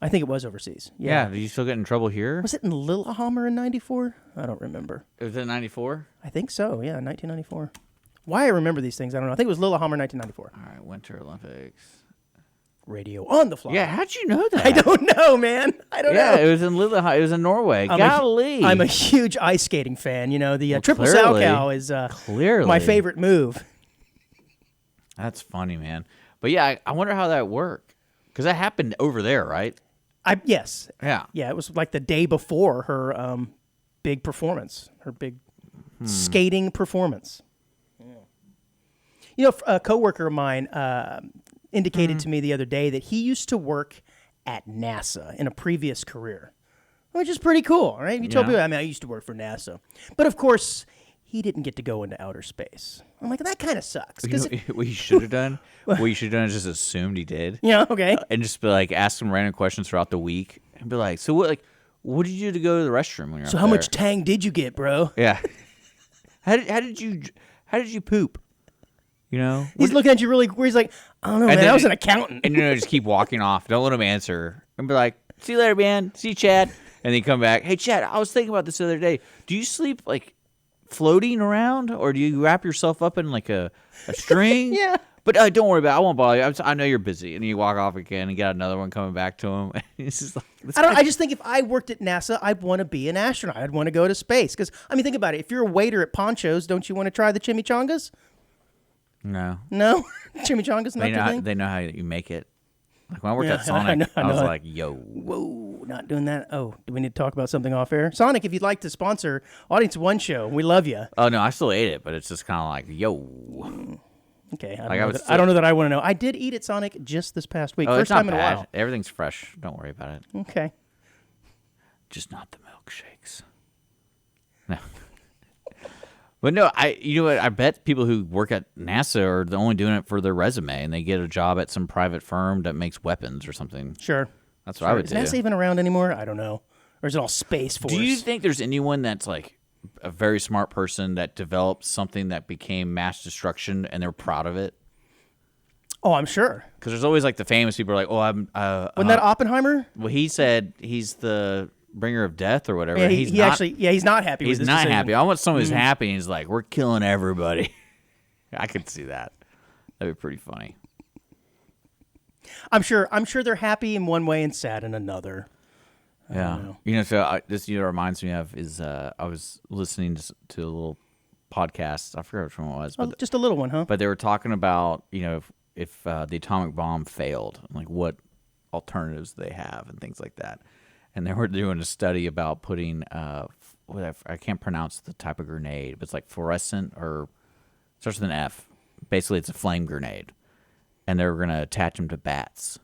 S3: I think it was overseas.
S1: Yeah.
S3: Yeah.
S1: Did you still get in trouble here?
S3: Was it in Lillehammer in 94? I don't remember.
S1: It was in 94?
S3: I think so, yeah, 1994. Why I remember these things, I don't know. I think it was Lillehammer 1994.
S1: All right. Winter Olympics.
S3: Radio on the fly.
S1: Yeah. How'd you know that?
S3: I don't know, man. I don't
S1: Yeah.
S3: know.
S1: It was in Lillehammer. It was in Norway. Golly.
S3: I'm a huge ice skating fan. You know, the triple
S1: clearly.
S3: Salchow is
S1: Clearly.
S3: my favorite move.
S1: That's funny, man. But yeah, I wonder how that worked. Because that happened over there, right?
S3: Yes.
S1: Yeah.
S3: Yeah, it was like the day before her big performance, her big skating performance. You know, a coworker of mine indicated to me the other day that he used to work at NASA in a previous career, which is pretty cool, right? You told
S1: Yeah.
S3: people, I mean, I used to work for NASA. But of course, he didn't get to go into outer space. I'm like, that kind of sucks.
S1: You know, what you should have done? What you should have done is just assumed he did.
S3: Yeah, okay.
S1: And just be like, ask him random questions throughout the week. And be like, so what did you do to go to the restroom when you're
S3: So
S1: up
S3: how
S1: there?
S3: much tang did you get, bro?
S1: Yeah. How did you poop? You know?
S3: He's looking at you really weird. He's like, I don't know, man. I was an accountant.
S1: And just keep walking off. Don't let him answer. And be like, see you later, man. See you, Chad. And then come back. Hey, Chad, I was thinking about this the other day. Do you sleep like floating around, or do you wrap yourself up in like a string?
S3: Yeah.
S1: But don't worry about it. I won't bother you. I know you're busy. And you walk off again and get another one coming back to him. It's just like,
S3: I just think if I worked at NASA, I'd want to be an astronaut. I'd want to go to space. Because, I mean, think about it. If you're a waiter at Poncho's, don't you want to try the chimichangas?
S1: no.
S3: No? Chimichangas not your thing?
S1: They know how you make it. Like when I worked
S3: Yeah,
S1: at Sonic,
S3: I
S1: I was
S3: know.
S1: like, yo.
S3: Whoa, not doing that. Oh, do we need to talk about something off air? Sonic, if you'd like to sponsor Audience One Show, we love you.
S1: Oh, no, I still ate it, but it's just kind of like, yo.
S3: Okay,
S1: I
S3: I don't know that I want to know. I did eat at Sonic just this past week.
S1: Oh,
S3: First
S1: it's not
S3: time in a
S1: bad.
S3: while.
S1: Everything's fresh. Don't worry about it.
S3: Okay.
S1: Just not the milkshakes. No. But no, you know what? I bet people who work at NASA are only doing it for their resume, and they get a job at some private firm that makes weapons or something.
S3: Sure.
S1: That's what I would
S3: Is
S1: do.
S3: NASA even around anymore? I don't know. Or is it all Space Force?
S1: Do you think there's anyone that's like a very smart person that developed something that became mass destruction and they're proud of it?
S3: Oh, I'm sure.
S1: Because there's always like the famous people are like, oh, I'm.
S3: Wasn't that Oppenheimer?
S1: Well, he said he's the bringer of death or whatever.
S3: Yeah,
S1: he's
S3: he's not happy.
S1: He's
S3: with this
S1: not
S3: decision.
S1: happy. I want someone who's happy and he's like, we're killing everybody. I could see that. That'd be pretty funny.
S3: I'm sure they're happy in one way and sad in another.
S1: Yeah. You know, so this reminds me of is I was listening to a little podcast. I forgot which one it was.
S3: Oh, just a little one, huh?
S1: But they were talking about, you know, if the atomic bomb failed, like what alternatives they have and things like that. And they were doing a study about putting, I can't pronounce the type of grenade, but it's like fluorescent or starts with an F. Basically, it's a flame grenade. And they were going to attach them to bats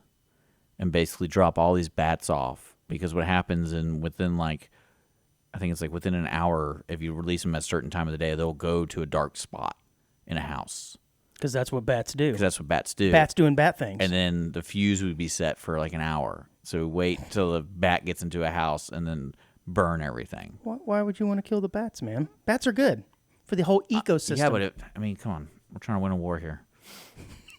S1: and basically drop all these bats off. Because what happens within like, I think it's like within an hour, if you release them at a certain time of the day, they'll go to a dark spot in a house.
S3: Because that's what bats do.
S1: Because that's what bats do.
S3: Bats doing bat things.
S1: And then the fuse would be set for like an hour. So wait until the bat gets into a house and then burn everything.
S3: Why would you want to kill the bats, man? Bats are good for the whole ecosystem.
S1: Yeah, but I mean, come on. We're trying to win a war here.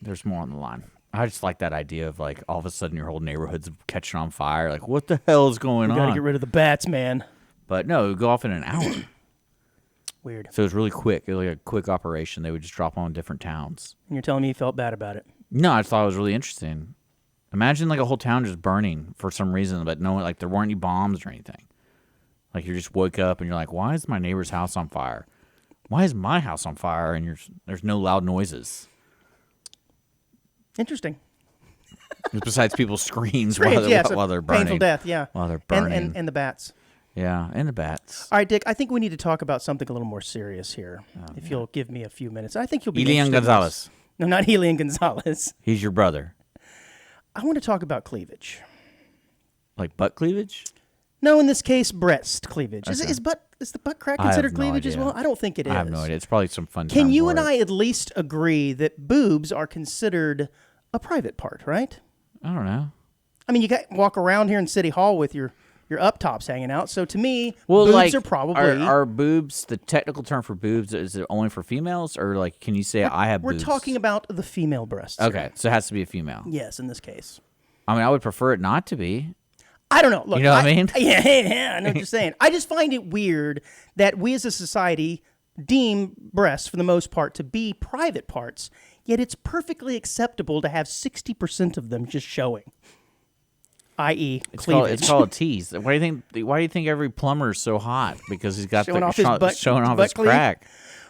S1: There's more on the line. I just like that idea of like all of a sudden your whole neighborhood's catching on fire. Like, what the hell is going
S3: We
S1: on?
S3: gotta get rid of the bats, man.
S1: But no, it would go off in an hour.
S3: Weird.
S1: So it was really quick. It was like a quick operation. They would just drop on different towns.
S3: And you're telling me you felt bad about it?
S1: No, I just thought it was really interesting. Imagine like a whole town just burning for some reason, but no, like there weren't any bombs or anything. Like you just woke up and you're like, why is my neighbor's house on fire? Why is my house on fire? And there's no loud noises.
S3: Interesting.
S1: Besides people's screams
S3: Strange,
S1: while they're burning.
S3: Painful death, yeah.
S1: While they're burning.
S3: And the bats.
S1: Yeah, and the bats.
S3: All right, Dick, I think we need to talk about something a little more serious here, if you'll give me a few minutes. I think you'll be
S1: Elian
S3: interested in this.
S1: Gonzalez.
S3: No, not Elian Gonzalez.
S1: He's your brother.
S3: I want to talk about cleavage.
S1: Like butt cleavage?
S3: No, in this case, breast cleavage.
S1: Okay.
S3: Is the butt crack
S1: I have
S3: considered
S1: no
S3: cleavage as
S1: idea.
S3: well? I don't think it is.
S1: I have no idea. It's probably some fun
S3: Can
S1: term
S3: you
S1: for
S3: and
S1: it.
S3: I at least agree that boobs are considered a private part, right?
S1: I don't know.
S3: I mean, you got walk around here in City Hall with your up tops hanging out. So to me,
S1: Well,
S3: boobs
S1: like,
S3: are probably
S1: are boobs the technical term for boobs? Is it only for females, or like can you say I have
S3: We're
S1: boobs?
S3: talking about the female breasts.
S1: Okay, so it has to be a female.
S3: Yes, in this case.
S1: I mean, I would prefer it not to be.
S3: I don't know. Look,
S1: You know what I mean?
S3: Yeah, I know what you're saying. I just find it weird that we as a society deem breasts, for the most part, to be private parts, yet it's perfectly acceptable to have 60% of them just showing, i.e., cleavage.
S1: It's called a tease. Why do you think every plumber is so hot? Because he's got
S3: Showing off his butt-
S1: showing off
S3: butt
S1: his
S3: cleave?
S1: crack.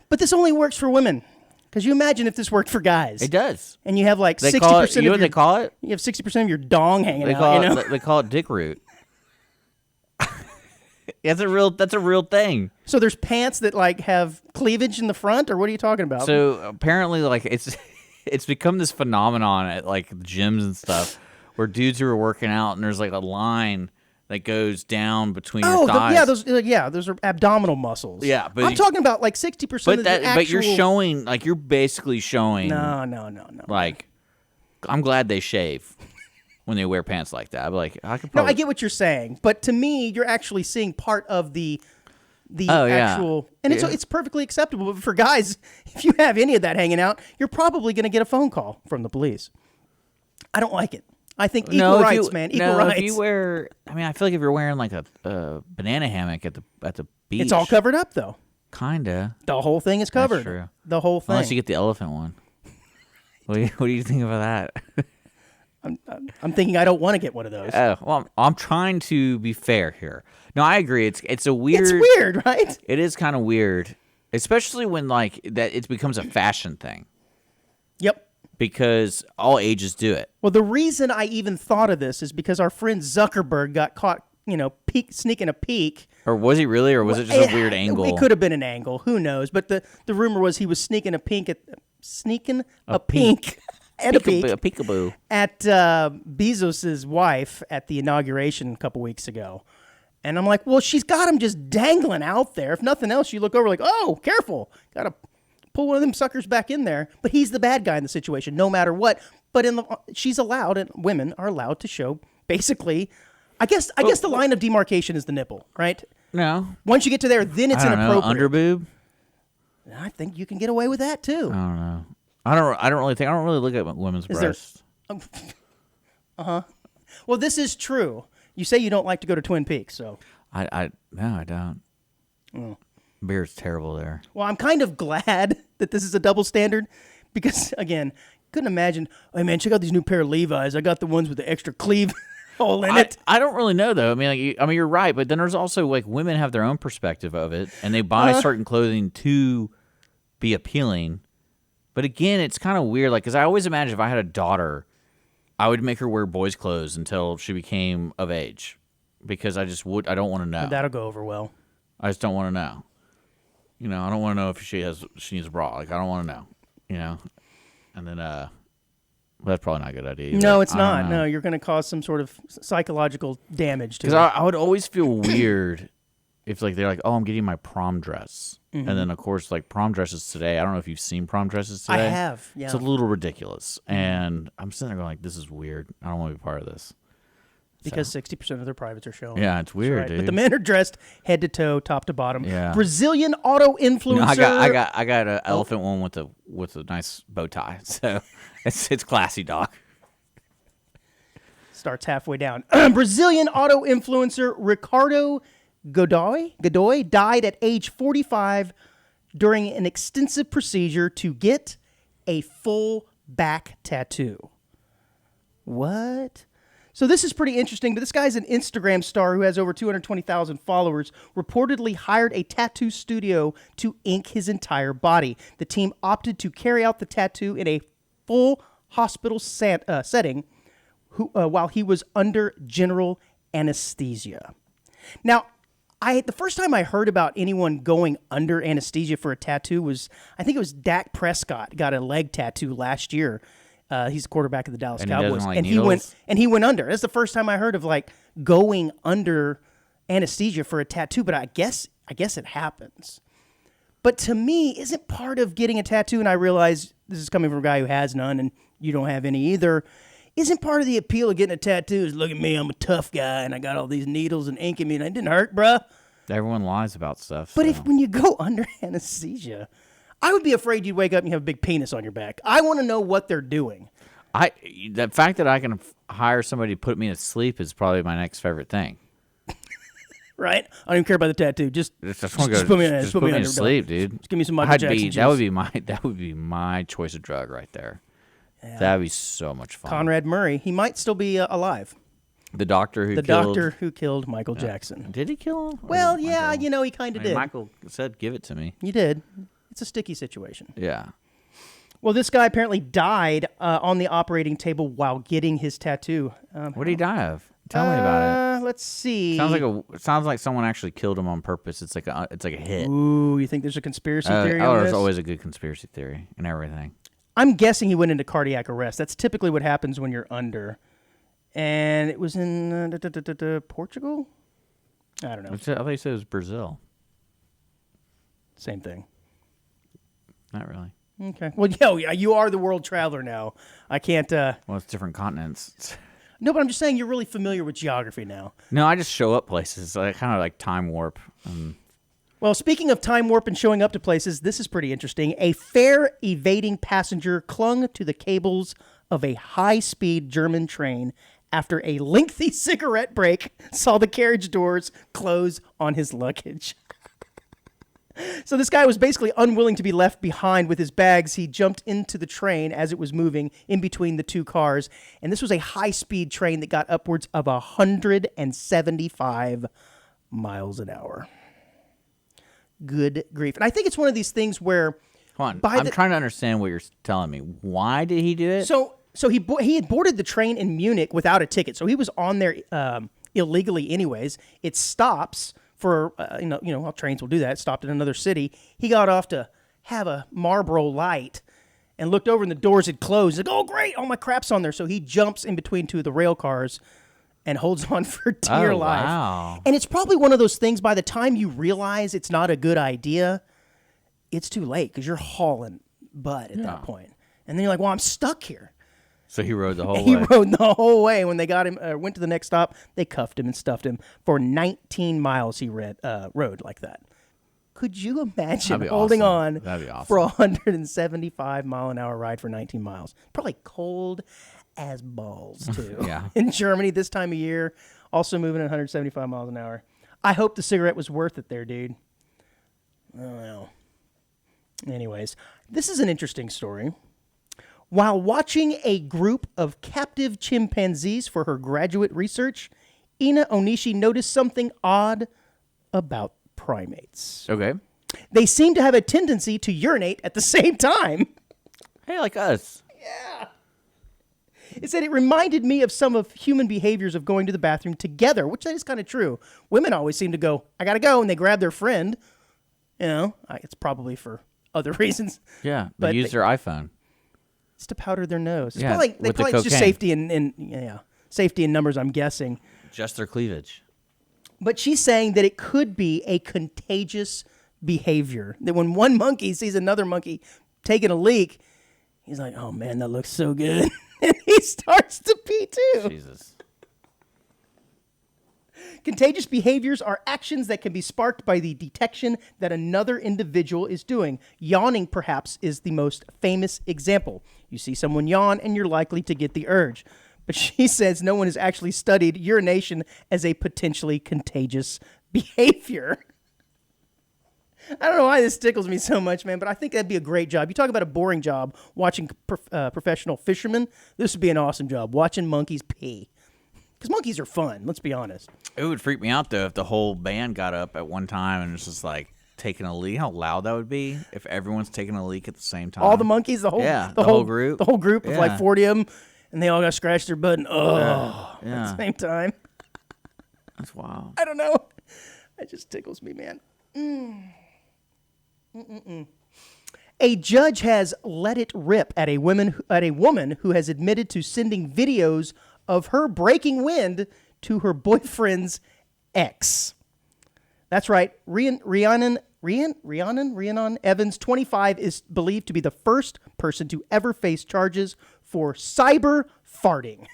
S3: But this only works for women. Because you imagine if this worked for guys.
S1: It does.
S3: And you have like
S1: They
S3: 60%
S1: call it.
S3: of
S1: You know
S3: your,
S1: what they call it?
S3: You have 60% of your dong hanging
S1: They
S3: out,
S1: call
S3: you know?
S1: it. They call it dick root. That's a real thing.
S3: So there's pants that like have cleavage in the front, or what are you talking about?
S1: So apparently, like it's become this phenomenon at like gyms and stuff, where dudes who are working out and there's like a line that goes down between your thighs.
S3: Those are abdominal muscles.
S1: Yeah, but
S3: I'm talking about like 60%
S1: but
S3: of the actual.
S1: but you're showing like you're basically showing.
S3: No.
S1: Like, I'm glad they shave when they wear pants like that. I'm like, I could
S3: No,
S1: probably.
S3: I get what you're saying, but to me, you're actually seeing part of the
S1: Oh, yeah.
S3: actual, and
S1: Yeah.
S3: it's perfectly acceptable. But for guys, if you have any of that hanging out, you're probably going to get a phone call from the police. I don't like it. I think equal rights, man. Equal rights.
S1: If you wear, I mean, I feel like if you're wearing like a banana hammock at the beach,
S3: It's all covered up, though.
S1: Kinda.
S3: The whole thing is covered.
S1: true.
S3: The whole thing.
S1: Unless you get the elephant one. What do you think about that?
S3: I'm thinking I don't want to get one of those.
S1: Well, I'm trying to be fair here. No, I agree. It's a weird.
S3: It's weird, right?
S1: It is kind of weird, especially when like that it becomes a fashion thing
S3: Yep.
S1: because all ages do it.
S3: Well, the reason I even thought of this is because our friend Zuckerberg got caught, sneaking a peek.
S1: Or was he really, or was it just a weird angle?
S3: It could have been an angle. Who knows? But the rumor was he was sneaking a peek at a peek
S1: Peekaboo.
S3: at Bezos's wife at the inauguration a couple weeks ago. And I'm like, well, she's got him just dangling out there. If nothing else, you look over like, oh, careful. Got to pull one of them suckers back in there. But he's the bad guy in the situation, no matter what. But she's allowed, and women are allowed to show, basically, I guess the line of demarcation is the nipple, right?
S1: No.
S3: Once you get to there, then it's
S1: I don't know.
S3: inappropriate.
S1: Underboob?
S3: I think you can get away with that, too.
S1: I don't know. I don't really look at women's breasts.
S3: Well, this is true. You say you don't like to go to Twin Peaks, so.
S1: No, I don't. Beer's terrible there.
S3: Well, I'm kind of glad that this is a double standard because, again, couldn't imagine, hey, man, check out these new pair of Levi's. I got the ones with the extra cleave hole in it.
S1: I don't really know, though. I mean, you're right, but then there's also, like, women have their own perspective of it, and they buy certain clothing to be appealing. But, again, it's kind of weird, like, because I always imagine if I had a daughter, I would make her wear boys' clothes until she became of age because I don't want to know.
S3: That'll go over well.
S1: I just don't want to know. You know, I don't want to know if she needs a bra. Like, I don't want to know, you know. And then, well, that's probably not a good idea either.
S3: No, it's not. No, you're going to cause some sort of psychological damage to it.
S1: Because I would always feel weird if, like, they're like, oh, I'm getting my prom dress.
S3: Mm-hmm.
S1: And then, of course, like, prom dresses today, I don't know if you've seen prom dresses today.
S3: I have, yeah.
S1: It's a little ridiculous. And I'm sitting there going, like, this is weird. I don't want to be part of this.
S3: Because 60% of their privates are showing.
S1: Yeah, it's weird,
S3: right.
S1: dude.
S3: But the men are dressed head to toe, top to bottom.
S1: Yeah.
S3: Brazilian auto influencer.
S1: No, I got an elephant one with a nice bow tie. So it's classy, dog.
S3: Starts halfway down. Brazilian auto influencer Ricardo Godoy died at age 45 during an extensive procedure to get a full back tattoo. What? So this is pretty interesting, but this guy's an Instagram star who has over 220,000 followers, reportedly hired a tattoo studio to ink his entire body. The team opted to carry out the tattoo in a full hospital setting while he was under general anesthesia. Now, the first time I heard about anyone going under anesthesia for a tattoo was, I think it was Dak Prescott got a leg tattoo last year. He's the quarterback of the Dallas Cowboys,
S1: and he
S3: went under. That's the first time I heard of like going under anesthesia for a tattoo. But I guess it happens. But to me, isn't part of getting a tattoo? And I realize this is coming from a guy who has none, and you don't have any either. Isn't part of the appeal of getting a tattoo is look at me, I'm a tough guy, and I got all these needles and ink in me, and it didn't hurt, bruh.
S1: Everyone lies about stuff.
S3: But when you go under anesthesia, I would be afraid you'd wake up and you have a big penis on your back. I want to know what they're doing.
S1: The fact that I can hire somebody to put me to sleep is probably my next favorite thing.
S3: Right? I don't even care about the tattoo. Just put me
S1: to sleep, dude.
S3: Just give me some Michael Jackson juice.
S1: That would be my choice of drug right there. Yeah. That'd be so much fun.
S3: Conrad Murray, he might still be alive.
S1: The doctor who
S3: killed Michael Jackson.
S1: Did he kill him?
S3: Well, yeah, he kind of did.
S1: Michael said, "Give it to me."
S3: He did. It's a sticky situation.
S1: Yeah.
S3: Well, this guy apparently died on the operating table while getting his tattoo.
S1: What did he die of? Tell me about it.
S3: Let's see.
S1: Sounds like someone actually killed him on purpose. It's like a hit.
S3: Ooh, you think there's a conspiracy theory on this?
S1: There's always a good conspiracy theory and everything.
S3: I'm guessing he went into cardiac arrest. That's typically what happens when you're under. And it was in Portugal? I don't know.
S1: I thought you said it was Brazil.
S3: Same thing.
S1: Not really.
S3: Okay. Well, you are the world traveler now. I can't...
S1: Well, it's different continents.
S3: No, but I'm just saying you're really familiar with geography now.
S1: No, I just show up places. I kind of like time warp.
S3: Well, speaking of time warp and showing up to places, this is pretty interesting. A fare-evading passenger clung to the cables of a high-speed German train after a lengthy cigarette break saw the carriage doors close on his luggage. So this guy was basically unwilling to be left behind with his bags. He jumped into the train as it was moving in between the two cars. And this was a high-speed train that got upwards of 175 miles an hour. Good grief. And I think it's one of these things where...
S1: Hold on. I'm trying to understand what you're telling me. Why did he do it?
S3: So he had boarded the train in Munich without a ticket. So he was on there illegally anyways. It stops... For, how trains will do that. It stopped in another city. He got off to have a Marlboro Light and looked over and the doors had closed. He's like, oh, great, all my crap's on there. So he jumps in between two of the rail cars and holds on for dear life.
S1: Wow.
S3: And it's probably one of those things, by the time you realize it's not a good idea, it's too late because you're hauling butt at that point. And then you're like, well, I'm stuck here.
S1: So he rode the whole way.
S3: He rode the whole way. When they got him, went to the next stop, they cuffed him and stuffed him. For 19 miles he rode like that. Could you imagine
S1: That'd be
S3: holding
S1: awesome.
S3: on
S1: That'd be awesome.
S3: for a 175-mile-an-hour ride for 19 miles? Probably cold as balls, too.
S1: Yeah.
S3: In Germany this time of year, also moving at 175 miles an hour. I hope the cigarette was worth it there, dude. I don't know. Anyways, this is an interesting story. While watching a group of captive chimpanzees for her graduate research, Ina Onishi noticed something odd about primates.
S1: Okay.
S3: They seem to have a tendency to urinate at the same time.
S1: Hey, like us.
S3: It said it reminded me of some of human behaviors of going to the bathroom together, which that is kind of true. Women always seem to go, I gotta go, and they grab their friend. You know, it's probably for other reasons.
S1: Yeah.
S3: But
S1: They use their iPhone.
S3: It's to powder their nose. It's
S1: Yeah,
S3: probably,
S1: with the
S3: it's just
S1: cocaine.
S3: safety and safety in numbers, I'm guessing.
S1: Just their cleavage.
S3: But she's saying that it could be a contagious behavior. That when one monkey sees another monkey taking a leak, he's like, oh man, that looks so good. And he starts to pee too.
S1: Jesus.
S3: Contagious behaviors are actions that can be sparked by the detection that another individual is doing. Yawning, perhaps, is the most famous example. You see someone yawn and you're likely to get the urge. But she says no one has actually studied urination as a potentially contagious behavior. I don't know why this tickles me so much, man, but I think that'd be a great job. You talk about a boring job, watching professional fishermen. This would be an awesome job, watching monkeys pee. Because monkeys are fun, let's be honest.
S1: It would freak me out, though, if the whole band got up at one time and it's just like taking a leak. How loud that would be if everyone's taking a leak at the same time.
S3: All the monkeys, the whole
S1: group.
S3: The whole group of
S1: Yeah.
S3: like 40 of them, and they all got to scratch their butt and at the
S1: Yeah.
S3: same time.
S1: That's wild.
S3: I don't know. That just tickles me, man. A judge has let it rip at a woman who has admitted to sending videos of her breaking wind to her boyfriend's ex. That's right. Rhiannon Evans, 25, is believed to be the first person to ever face charges for cyber farting.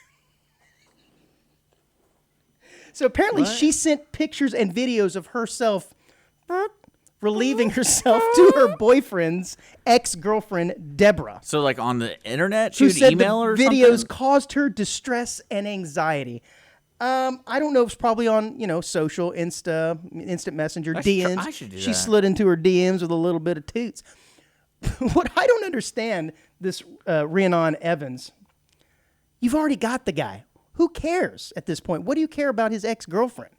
S3: So apparently she sent pictures and videos of herself relieving herself to her boyfriend's ex-girlfriend, Deborah.
S1: So, like on the internet, she
S3: Who
S1: would
S3: said
S1: email
S3: the
S1: her or
S3: videos
S1: something?
S3: caused her distress and anxiety. I don't know if it's probably on, social, instant messenger, DMs.
S1: I should do
S3: She
S1: that.
S3: slid into her DMs with a little bit of toots. What I don't understand, this Rhiannon Evans, you've already got the guy. Who cares at this point? What do you care about his ex-girlfriend?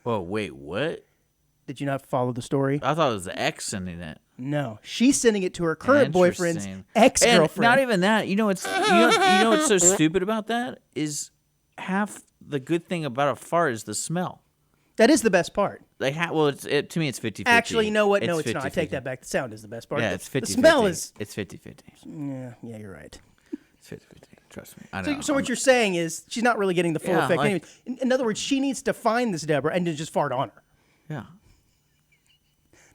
S1: Whoa, wait, what?
S3: Did you not follow the story?
S1: I thought it was the ex sending it.
S3: No. She's sending it to her current boyfriend's
S1: Interesting.
S3: ex-girlfriend.
S1: And not even that. You know what's what's so stupid about that is half the good thing about a fart is the smell.
S3: That is the best part.
S1: Like, to me, it's 50-50.
S3: Actually, you know what? No, it's not. I
S1: 50-50.
S3: take that back. The sound is the best part.
S1: Yeah, it's 50-50.
S3: The smell is...
S1: It's 50-50.
S3: Yeah, you're right.
S1: It's 50-50. Trust me. I know.
S3: So what you're saying is she's not really getting the full
S1: Yeah,
S3: effect.
S1: like-
S3: Anyway, in other words, she needs to find this Deborah and to just fart on her.
S1: Yeah.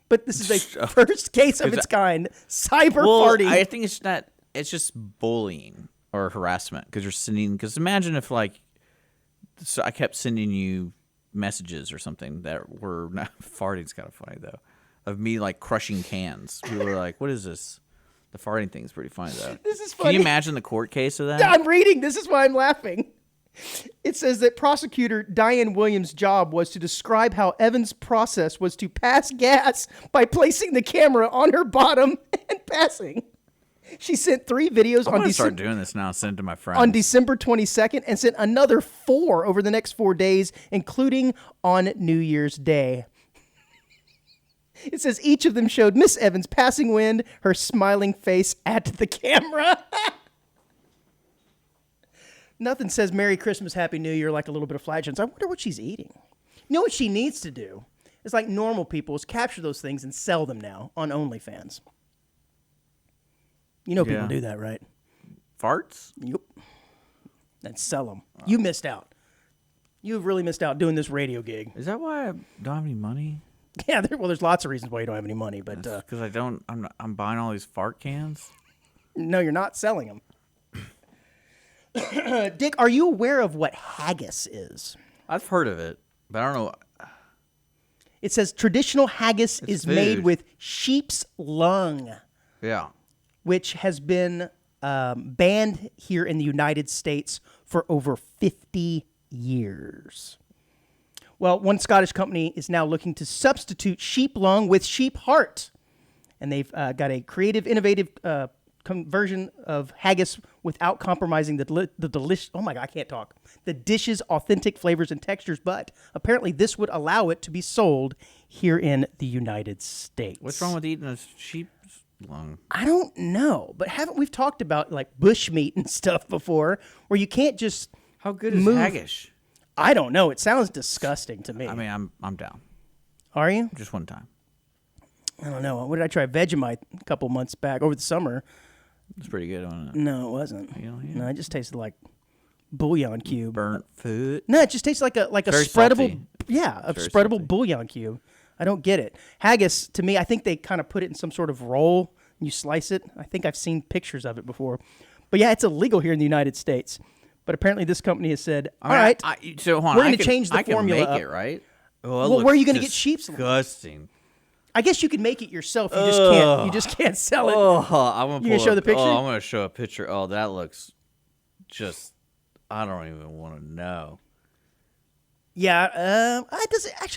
S3: But this is a first case of its kind. Cyber farting.
S1: I think it's not. It's just bullying or harassment because you're sending. Because imagine if so I kept sending you messages or something that were not farting's kind of funny though, of me like crushing cans. People were like, "What is this?" The farting thing is pretty funny though.
S3: This is
S1: Can
S3: funny.
S1: you imagine the court case of that?
S3: Yeah, I'm reading. This is why I'm laughing. It says that prosecutor Diane Williams' job was to describe how Evans' process was to pass gas by placing the camera on her bottom and passing. She sent 3 videos
S1: I'm
S3: on
S1: gonna start
S3: December.
S1: doing this now. Send it to my friends.
S3: On December 22nd and sent another 4 over the next 4 days, including on New Year's Day. It says each of them showed Miss Evans passing wind, her smiling face at the camera. Nothing says Merry Christmas, Happy New Year like a little bit of flatulence. I wonder what she's eating. You know what she needs to do? It's like normal people is capture those things and sell them now on OnlyFans. You know people
S1: Yeah.
S3: do that, right?
S1: Farts?
S3: Yep. And sell them. You missed out. You've really missed out doing this radio gig.
S1: Is that why I don't have any money?
S3: Yeah, there's lots of reasons why you don't have any money, but
S1: Because I'm buying all these fart cans.
S3: no, you're not selling them. Dick, are you aware of what haggis is?
S1: I've heard of it, but I don't know.
S3: It says traditional haggis is made
S1: food.
S3: with sheep's lung,
S1: Yeah.
S3: which has been banned here in the United States for over 50 years. Well, one Scottish company is now looking to substitute sheep lung with sheep heart. And they've got a creative, innovative conversion of haggis without compromising the delicious. Oh my God, I can't talk. The dish's authentic flavors and textures, but apparently this would allow it to be sold here in the United States.
S1: What's wrong with eating a sheep's lung?
S3: I don't know, but haven't we've talked about like bushmeat and stuff before, where you can't just
S1: How good is
S3: move.
S1: haggis?
S3: I don't know. It sounds disgusting to me.
S1: I mean, I'm down.
S3: Are you?
S1: Just one time.
S3: I don't know. What did I try? Vegemite a couple months back over the summer.
S1: It's pretty good, wasn't it?
S3: No, it wasn't.
S1: You don't hear?
S3: No, it just tasted like bouillon cube.
S1: Burnt food.
S3: No, it just tastes like a
S1: Very
S3: spreadable,
S1: salty.
S3: yeah, a
S1: Very
S3: spreadable
S1: salty.
S3: bouillon cube. I don't get it. Haggis, to me, I think they kind of put it in some sort of roll and you slice it. I think I've seen pictures of it before. But yeah, it's illegal here in the United States. But apparently this company has said, all right,
S1: So hold on,
S3: we're gonna
S1: I can-
S3: change the
S1: I can
S3: formula
S1: make
S3: up.
S1: it, right? Oh, it
S3: Well,
S1: looks
S3: where are you gonna get sheep's lung?
S1: Disgusting.
S3: I guess you could make it yourself. You just can't. You just can't sell it.
S1: Oh, I'm gonna
S3: You gonna
S1: pull
S3: show
S1: up-
S3: the picture?
S1: Oh, I'm gonna show a picture. Oh, that looks just. I don't even want to know.
S3: Yeah, it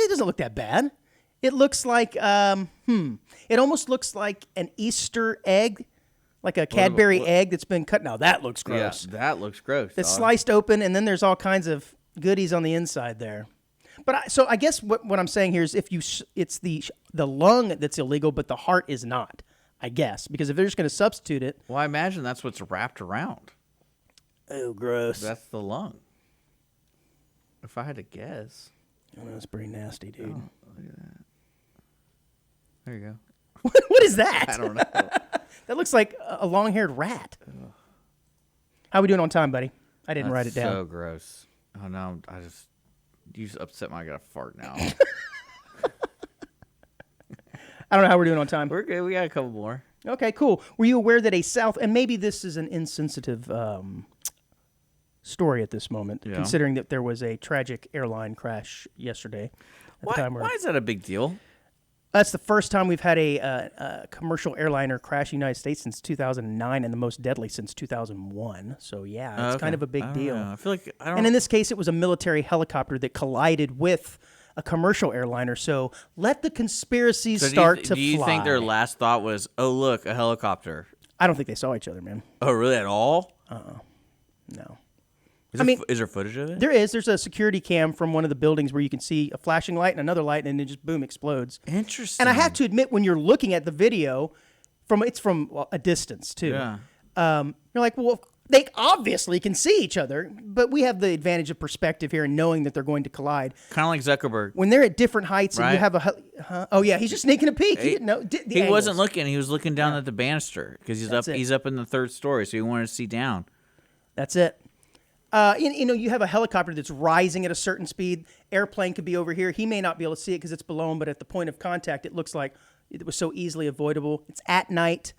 S3: doesn't look that bad. It looks like it almost looks like an Easter egg, like a Cadbury egg that's been cut. Now that looks gross.
S1: Yeah, that looks gross.
S3: It's
S1: dog.
S3: sliced open, and then there's all kinds of goodies on the inside there. But I guess what I'm saying here is if it's the lung that's illegal, but the heart is not. I guess because if they're just going to substitute it,
S1: Well, I imagine that's what's wrapped around.
S3: oh gross.
S1: That's the lung. If I had to guess.
S3: Oh, that's pretty nasty, dude.
S1: There you go.
S3: What is that?
S1: I don't know.
S3: That looks like a long-haired rat. How we doing on time, buddy? I didn't write it down.
S1: So gross. Oh no, you just upset my. I gotta fart now.
S3: I don't know how we're doing on time.
S1: We're good. We got a couple more.
S3: Okay, cool. Were you aware that and maybe this is an insensitive story at this moment,
S1: Yeah.
S3: considering that there was a tragic airline crash yesterday.
S1: Why is that a big deal?
S3: That's the first time we've had a commercial airliner crash in the United States since 2009 and the most deadly since 2001. So, yeah, it's kind of a big deal.
S1: I feel like I don't.
S3: And in this case, it was a military helicopter that collided with a commercial airliner. So let the conspiracies start to
S1: do you
S3: fly.
S1: think their last thought was, "Oh, look, a helicopter"?
S3: I don't think they saw each other, man.
S1: Oh, really? At all?
S3: No.
S1: Is there footage of it?
S3: There's a security cam from one of the buildings where you can see a flashing light and another light, and it just boom explodes.
S1: Interesting.
S3: And I have to admit, when you're looking at the video, it's from a distance too.
S1: Yeah.
S3: You're like, well, they obviously can see each other, but we have the advantage of perspective here and knowing that they're going to collide.
S1: Kind of like Zuckerberg.
S3: When they're at different heights and you
S1: Right.
S3: have oh yeah, he's just sneaking a peek. He didn't know.
S1: He wasn't looking. He was looking down at the banister because
S3: That's it.
S1: he's up in the third story, so he wanted to see down.
S3: That's it. You have a helicopter that's rising at a certain speed. Airplane could be over here. He may not be able to see it because it's below him, but at the point of contact, it looks like it was so easily avoidable. It's at night.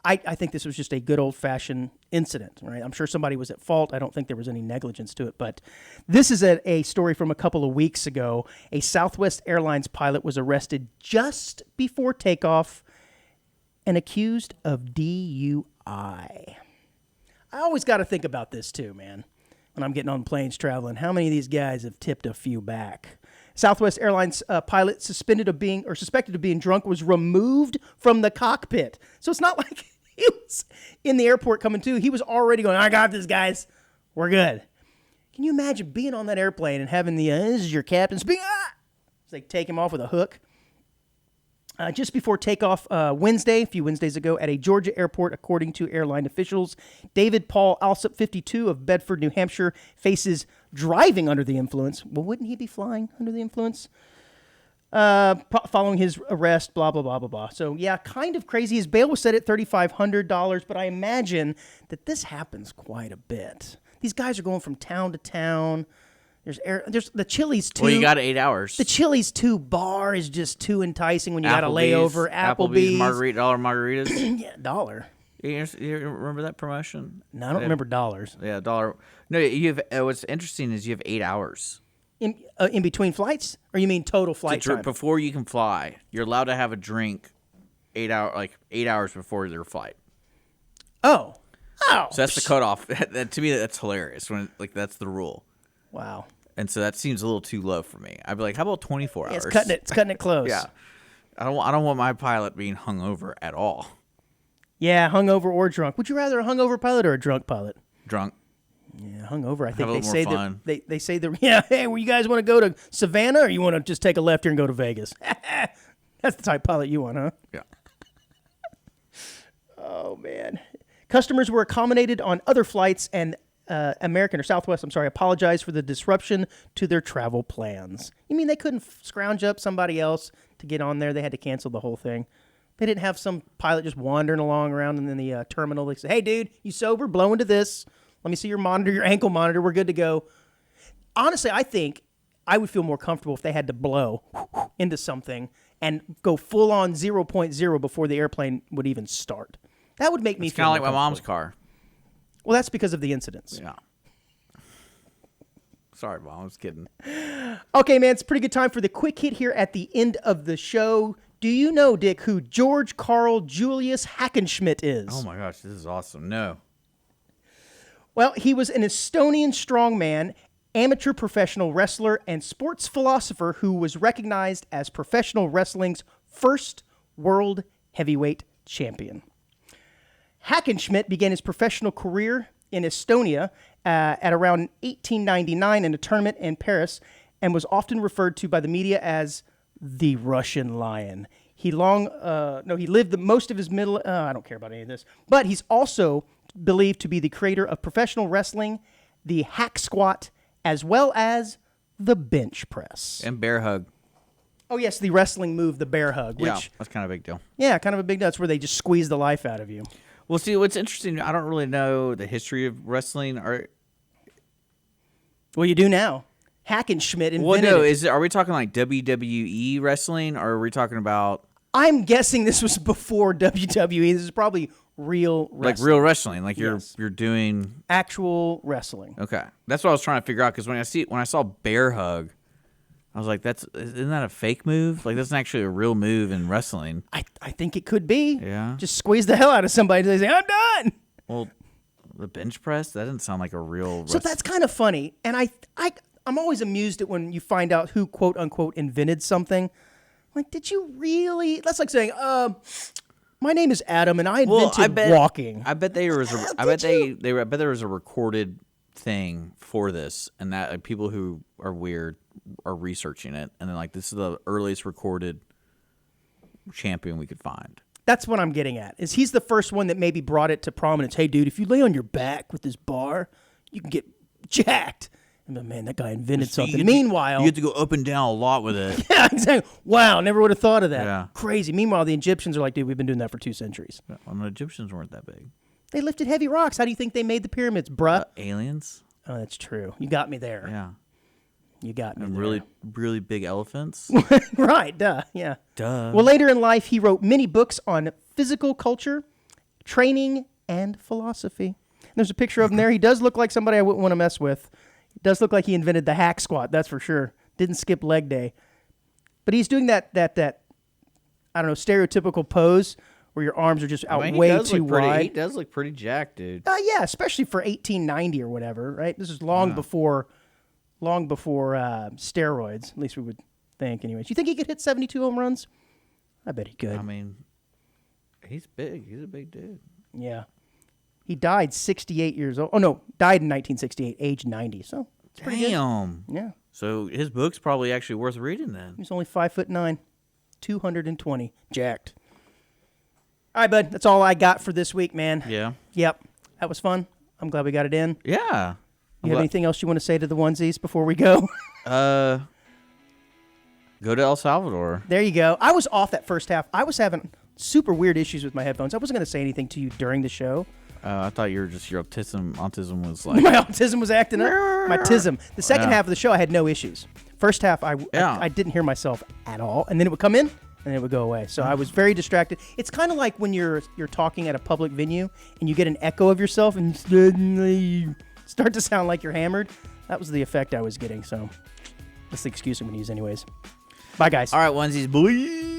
S3: I think this was just a good old-fashioned incident, right? I'm sure somebody was at fault. I don't think there was any negligence to it. But this is a story from a couple of weeks ago. A Southwest Airlines pilot was arrested just before takeoff and accused of DUI. I always got to think about this too, man, when I'm getting on planes traveling. How many of these guys have tipped a few back? Southwest Airlines pilot suspected of being drunk was removed from the cockpit. So it's not like he was in the airport coming to. He was already going, I got this, guys. We're good. Can you imagine being on that airplane and having this is your captain speaking? It's like take him off with a hook. Just before takeoff a few Wednesdays ago, at a Georgia airport, according to airline officials, David Paul Alsop, 52, of Bedford, New Hampshire, faces driving under the influence. Well, wouldn't he be flying under the influence? Following his arrest, blah, blah, blah, blah, blah. So, yeah, kind of crazy. His bail was set at $3,500, but I imagine that this happens quite a bit. These guys are going from town to town. There's the Chili's 2.
S1: Well, you got 8 hours.
S3: The Chili's 2 bar is just too enticing when you got a layover. Applebee's.
S1: $1 margaritas.
S3: Yeah, $1.
S1: You remember that promotion?
S3: No, I don't remember dollars.
S1: Yeah, $1. No, you have. What's interesting is you have 8 hours.
S3: in between flights, or you mean total flight time?
S1: Before you can fly, you're allowed to have a drink 8 hours before your flight.
S3: Oh.
S1: So that's the cutoff. To me, that's hilarious. When that's the rule.
S3: Wow.
S1: And so that seems a little too low for me. I'd be like, how about 24 hours?
S3: It's cutting it close.
S1: Yeah. I don't want my pilot being hungover at all.
S3: Yeah, hungover or drunk. Would you rather a hungover pilot or a drunk pilot?
S1: Drunk.
S3: Yeah, hungover. I think
S1: Have a
S3: they
S1: little
S3: say
S1: more
S3: that
S1: fun.
S3: they say that. Hey, well, you guys want to go to Savannah, or you want to just take a left here and go to Vegas? That's the type of pilot you want, huh?
S1: Yeah.
S3: Oh man. Customers were accommodated on other flights, and American or Southwest, apologized for the disruption to their travel plans. You mean they couldn't scrounge up somebody else to get on there? They had to cancel the whole thing. They didn't have some pilot just wandering along around in the terminal. They said, hey, dude, you sober? Blow into this. Let me see your monitor, your ankle monitor. We're good to go. Honestly, I think I would feel more comfortable if they had to blow into something and go full on 0.0 before the airplane would even start. That would make me feel
S1: Kind of
S3: more
S1: like my mom's
S3: comfortable.
S1: car.
S3: Well, that's because of the incidents.
S1: Yeah. Sorry, Mom. I was kidding.
S3: Okay, man, it's a pretty good time for the quick hit here at the end of the show. Do you know, Dick, who George Carl Julius Hackenschmidt is?
S1: Oh, my gosh. This is awesome. No.
S3: Well, he was an Estonian strongman, amateur professional wrestler, and sports philosopher who was recognized as professional wrestling's first world heavyweight champion. Hackenschmidt began his professional career in Estonia at around 1899 in a tournament in Paris, and was often referred to by the media as the Russian Lion. He lived most of his middle. I don't care about any of this, but he's also believed to be the creator of professional wrestling, the hack squat, as well as the bench press.
S1: And bear hug.
S3: Oh yes, the wrestling move, the bear hug.
S1: Yeah,
S3: Which,
S1: that's kind of a big deal.
S3: yeah, kind of a big deal. That's where they just squeeze the life out of you.
S1: Well, see, what's interesting, I don't really know the history of wrestling.
S3: Well, you do now. Hackenschmidt invented
S1: Well, no,
S3: it.
S1: are we talking like WWE wrestling, or are we talking about
S3: I'm guessing this was before WWE. This is probably real wrestling.
S1: like real wrestling? Like
S3: Yes.
S1: you're doing
S3: Actual wrestling.
S1: okay. That's what I was trying to figure out because when I saw bear hug, I was like, isn't that a fake move? Like that's not actually a real move in wrestling.
S3: I think it could be.
S1: Yeah.
S3: Just squeeze the hell out of somebody and they say, I'm done.
S1: Well, the bench press that doesn't sound like a real.
S3: So that's kind of funny. And I'm always amused at when you find out who, quote unquote, invented something. Like, did you really? That's like saying, my name is Adam and I invented walking.
S1: I bet there was I bet there was a recorded thing for this, and that like, people who are weird are researching it, and then like this is the earliest recorded champion we could find.
S3: That's what I'm getting at. Is he's the first one that maybe brought it to prominence. Hey, dude, if you lay on your back with this bar, you can get jacked. And man, that guy invented something. Meanwhile,
S1: you have to go up and down a lot with it.
S3: yeah, exactly. Wow, never would have thought of that.
S1: Yeah.
S3: Crazy. Meanwhile, the Egyptians are like, dude, we've been doing that for 2 centuries.
S1: Well, the Egyptians weren't that big.
S3: They lifted heavy rocks. How do you think they made the pyramids, bruh?
S1: Aliens.
S3: Oh, that's true. You got me there.
S1: Yeah.
S3: You got me
S1: And
S3: there.
S1: really big elephants.
S3: Right, duh, yeah.
S1: Duh.
S3: Well, later in life, he wrote many books on physical culture, training, and philosophy. There's a picture of him there. He does look like somebody I wouldn't want to mess with. It does look like he invented the hack squat, that's for sure. Didn't skip leg day. But he's doing that I don't know, stereotypical pose where your arms are just out way too wide.
S1: He does look pretty jacked, dude.
S3: Yeah, especially for 1890 or whatever, right? This is long before steroids, at least we would think anyways. You think he could hit 72 home runs? I bet he could.
S1: I mean, he's big. He's a big dude.
S3: Yeah. He died 68 years old. Oh, no, died in 1968, age 90. So, it's pretty good.
S1: Damn.
S3: Yeah.
S1: So his book's probably actually worth reading then.
S3: He's only 5'9", 220, jacked. All right, bud. That's all I got for this week, man.
S1: Yeah.
S3: Yep. That was fun. I'm glad we got it in.
S1: Yeah.
S3: You have anything else you want to say to the onesies before we go?
S1: Go to El Salvador.
S3: There you go. I was off that first half. I was having super weird issues with my headphones. I wasn't going to say anything to you during the show.
S1: I thought your autism was like
S3: My autism was acting up. My tism. The second half of the show, I had no issues. First half, I didn't hear myself at all, and then it would come in, and it would go away. So I was very distracted. It's kind of like when you're talking at a public venue, and you get an echo of yourself, and suddenly you start to sound like you're hammered. That was the effect I was getting. So That's the excuse I'm going to use anyways. Bye, guys.
S1: All right, onesies, boy.